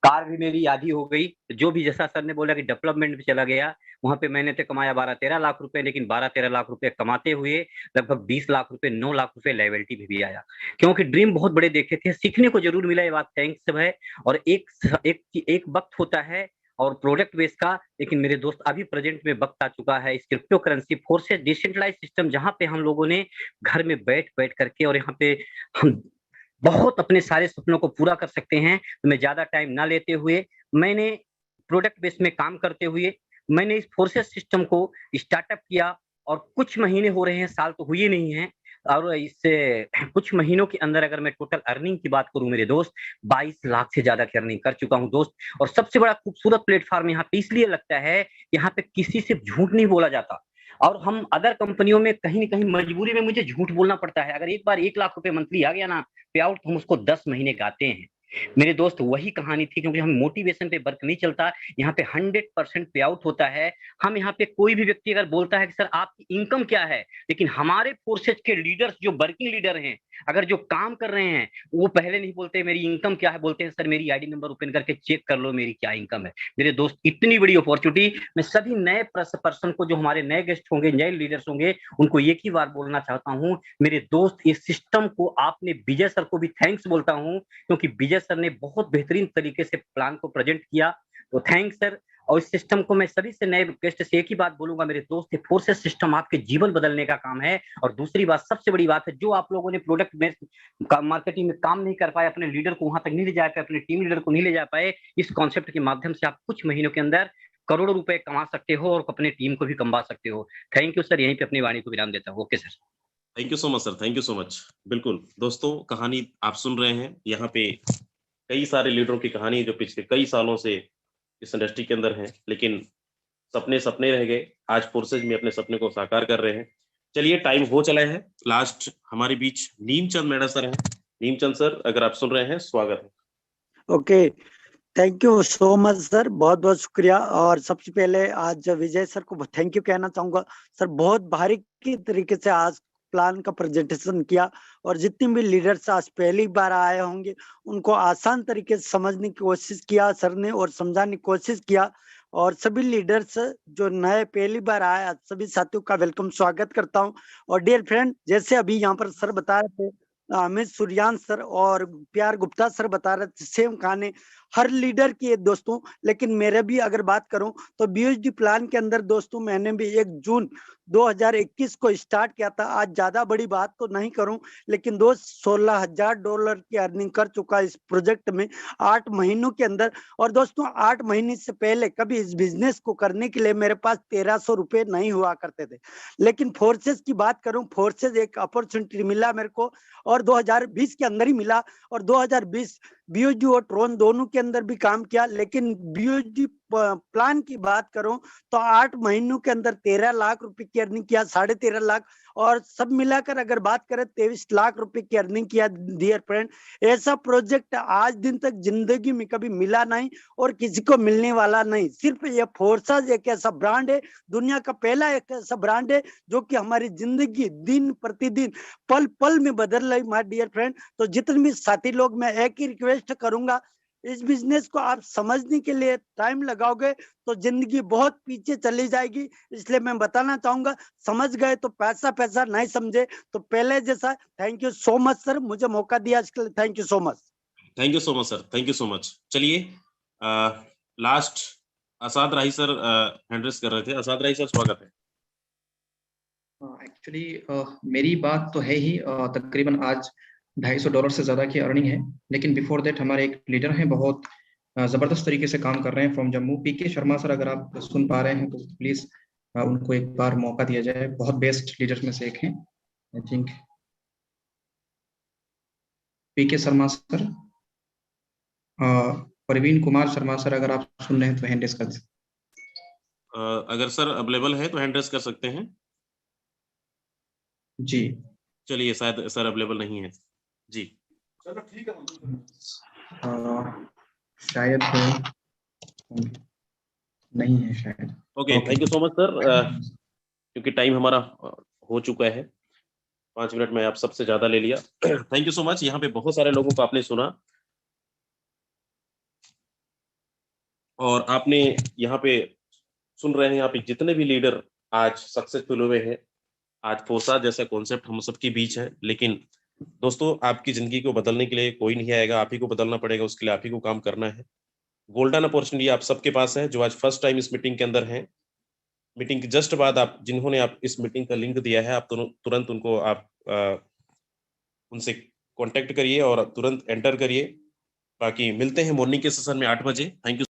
कार भी मेरी आधी हो गई। जो भी जैसा सर ने बोला कि डेवलपमेंट में चला गया, वहां पे मैंने तो कमाया 12-13 लाख रुपए, लेकिन 12-13 लाख रुपए कमाते हुए लगभग 20 लाख रुपए 9 लाख रुपए लायबिलिटी भी आया, क्योंकि ड्रीम बहुत बड़े देखे थे। सीखने को जरूर मिला, ये बात थैंक्स है। और एक वक्त होता है और प्रोडक्ट बेस का, लेकिन मेरे दोस्त अभी प्रेजेंट में वक्त आ चुका है इस cryptocurrency forces decentralise system, जहां पे हम लोगों ने घर में बैठ बैठ करके और यहाँ पे हम बहुत अपने सारे सपनों को पूरा कर सकते हैं। तो मैं ज्यादा टाइम ना लेते हुए, मैंने प्रोडक्ट बेस में काम करते हुए मैंने इस फोर्सेस सिस्टम को स्टार्टअप किया, और कुछ महीने हो रहे हैं, साल तो हुए नहीं है। और इससे कुछ महीनों के अंदर अगर मैं टोटल अर्निंग की बात करूं मेरे दोस्त, 22 लाख से ज्यादा की अर्निंग कर चुका हूं दोस्त। और सबसे बड़ा खूबसूरत प्लेटफॉर्म यहाँ पे इसलिए लगता है, यहाँ पे किसी से झूठ नहीं बोला जाता। और हम अदर कंपनियों में कहीं ना कहीं मजबूरी में मुझे झूठ बोलना पड़ता है। अगर एक बार 1 लाख रुपए मंथली आ गया ना पे आउट, तो हम उसको 10 महीने गाते हैं। मेरे दोस्त वही कहानी थी, क्योंकि हम मोटिवेशन पे वर्क नहीं चलता, यहाँ पे 100% पे आउट होता है। हम यहाँ पे कोई भी व्यक्ति अगर बोलता है कि सर आपकी इनकम क्या है, लेकिन हमारे फोर्सेज के लीडर्स जो वर्किंग लीडर हैं, अगर जो काम कर रहे हैं, वो पहले नहीं बोलते मेरी इनकम क्या है, बोलते हैं सर मेरी आईडी नंबर ओपन करके चेक कर लो मेरी क्या इनकम है। मेरे दोस्त इतनी बड़ी अपॉर्चुनिटी, मैं सभी नए पर्सन को, जो हमारे नए गेस्ट होंगे, नए लीडर्स होंगे, उनको एक ही बार बोलना चाहता हूँ, मेरे दोस्त इस सिस्टम को आपने, विजय सर को भी थैंक्स बोलता हूँ, क्योंकि विजय सर ने बहुत बेहतरीन तरीके से प्लान को प्रेजेंट किया। तो थैंक्स सर। और इस सिस्टम को मैं सभी से नए गेस्ट से एक ही बात बोलूंगा मेरे दोस्त, फोर्सेस सिस्टम आपके जीवन बदलने का काम है। और दूसरी बात, सबसे बड़ी बात है, जो आप लोगों ने प्रोडक्ट में मार्केटिंग में काम नहीं कर पाए, अपने लीडर को वहां तक नहीं ले जा पाए, अपने टीम लीडर को नहीं ले जा पाए, इस कॉन्सेप्ट के माध्यम से आप कुछ महीनों के अंदर करोड़ों रुपए कमा सकते हो और अपने टीम को भी कमा सकते हो। थैंक यू सर, यहीं पे अपनी वाणी को विराम देता हूँ। Okay sir. Thank you so much sir, thank you so much. बिल्कुल दोस्तों, कहानी आप सुन रहे हैं, यहाँ पे कई सारे लीडरों की कहानी जो पिछले कई सालों से इस इंडस्ट्री के अंदर हैं, लेकिन सपने सपने रह गए। आज फोर्सेज में अपने सपने को साकार कर रहे हैं। चलिए, टाइम हो चला है। लास्ट हमारे बीच नीमचंद मेड़ा सर हैं। नीमचंद सर, अगर आप सुन रहे हैं, स्वागत है। Okay, thank you so much sir, बहुत बहुत शुक्रिया। और सबसे पहले आज विजय सर को थैंक यू कहना चाहूंगा। सर बहुत बारीकी तरीके से आज प्लान का प्रेजेंटेशन किया, और जितने भी लीडर्स आज पहली बार आए होंगे उनको आसान तरीके से समझने की कोशिश किया सर ने, और समझाने की कोशिश किया। और सभी लीडर्स जो नए पहली बार आए, सभी साथियों का वेलकम स्वागत करता हूं। और डियर फ्रेंड, जैसे अभी यहाँ पर सर बता रहे थे, अमित सूर्यान सर और प्यार गुप्ता सर बता रहे थे, सेम कहानी हर लीडर की है दोस्तों। लेकिन मेरे भी अगर बात करूं तो बीएसडी प्लान के अंदर दोस्तों, मैंने भी 1 जून 2021 को स्टार्ट किया था। आज ज्यादा बड़ी बात तो नहीं करूं, लेकिन दोस्त $16,000 की अर्निंग कर चुका इस प्रोजेक्ट में 8 महीनों के अंदर। और दोस्तों 8 महीने से पहले कभी इस बिजनेस को करने के लिए मेरे पास 1300 रुपए नहीं हुआ करते थे। लेकिन फोर्सेस की बात करूं, फोर्सेस एक अपॉर्चुनिटी मिला मेरे को, और 2020 के अंदर ही मिला। और 2020 बीओजी और ट्रोन दोनों के अंदर भी काम किया। लेकिन बीओजी प्लान की बात करूं तो 8 महीनों के अंदर 13 लाख रुपए की अर्निंग किया, 13.5 लाख, और सब मिलाकर अगर बात करें 23 लाख रुपए की अर्निंग किया। डियर फ्रेंड, ऐसा प्रोजेक्ट आज दिन तक जिंदगी में कभी मिला नहीं और किसी को मिलने वाला नहीं। सिर्फ ये फोर्सेस एक ऐसा ब्रांड है, दुनिया का पहला एक ऐसा ब्रांड है जो कि हमारी जिंदगी दिन प्रतिदिन पल पल में बदल रही। माय डियर फ्रेंड, तो जितने भी साथी लोग, मैं एक ही रिक्वेस्ट करूंगा, इस बिजनेस को आप समझने के लिए टाइम लगाओगे तो जिंदगी बहुत पीछे चली जाएगी। इसलिए मैं बताना चाहूंगा, समझ गए तो पैसा पैसा, नहीं समझे तो पहले जैसा। Thank you so much sir, मुझे मौका दिया इसके लिए, thank you so much. Thank you so much sir, thank you so much. चलिए, लास्ट असाद राही सर हैंड रेस कर रहे थे। असाद राही सर, स्वागत है। एक्चुअली मेरी बात तो है ही, तकरीबन आज $250 से ज़्यादा की अर्निंग है। लेकिन बिफोर दैट हमारे एक लीडर हैं, बहुत ज़बरदस्त तरीके से काम कर रहे हैं, from Jammu, PK Sharma sir. अगर आप सुन पा रहे हैं तो प्लीज़ उनको एक बार मौका दिया जाए। बहुत बेस्ट लीडर्स में से एक हैं, I think PK Sharma sir. Praveen Kumar Sharma sir, अगर आप सुन रहे हैं तो हैंड रेस कर दीजिए। अगर सर अवेलेबल है तो हैंड रेस कर सकते हैं जी। चलिए, शायद सर अवेलेबल नहीं है जी। चलो ठीक है, शायद नहीं है शायद। Okay, thank you so much sir. क्योंकि टाइम हमारा हो चुका है, 5 मिनट में आप सबसे ज्यादा ले लिया। Thank you so much. यहाँ पे बहुत सारे लोगों को आपने सुना। और आपने यहाँ पे सुन रहे हैं, यहाँ पे जितने भी लीडर आज सक्सेसफुल हुए हैं, आज फोसा जैसा कॉन्सेप्ट हम सबके बीच है। लेकिन दोस्तों, आपकी जिंदगी को बदलने के लिए कोई नहीं आएगा, आप ही को बदलना पड़ेगा, उसके लिए आप ही को काम करना है। गोल्डन अपॉर्चुनिटी आप सबके पास है, जो आज फर्स्ट टाइम इस मीटिंग के अंदर हैं। मीटिंग के जस्ट बाद आप जिन्होंने आप इस मीटिंग का लिंक दिया है, आप तुरंत उनको आप उनसे कांटेक्ट करिए और तुरंत एंटर करिए। बाकी मिलते हैं मॉर्निंग के सेशन में 8 बजे। Thank you.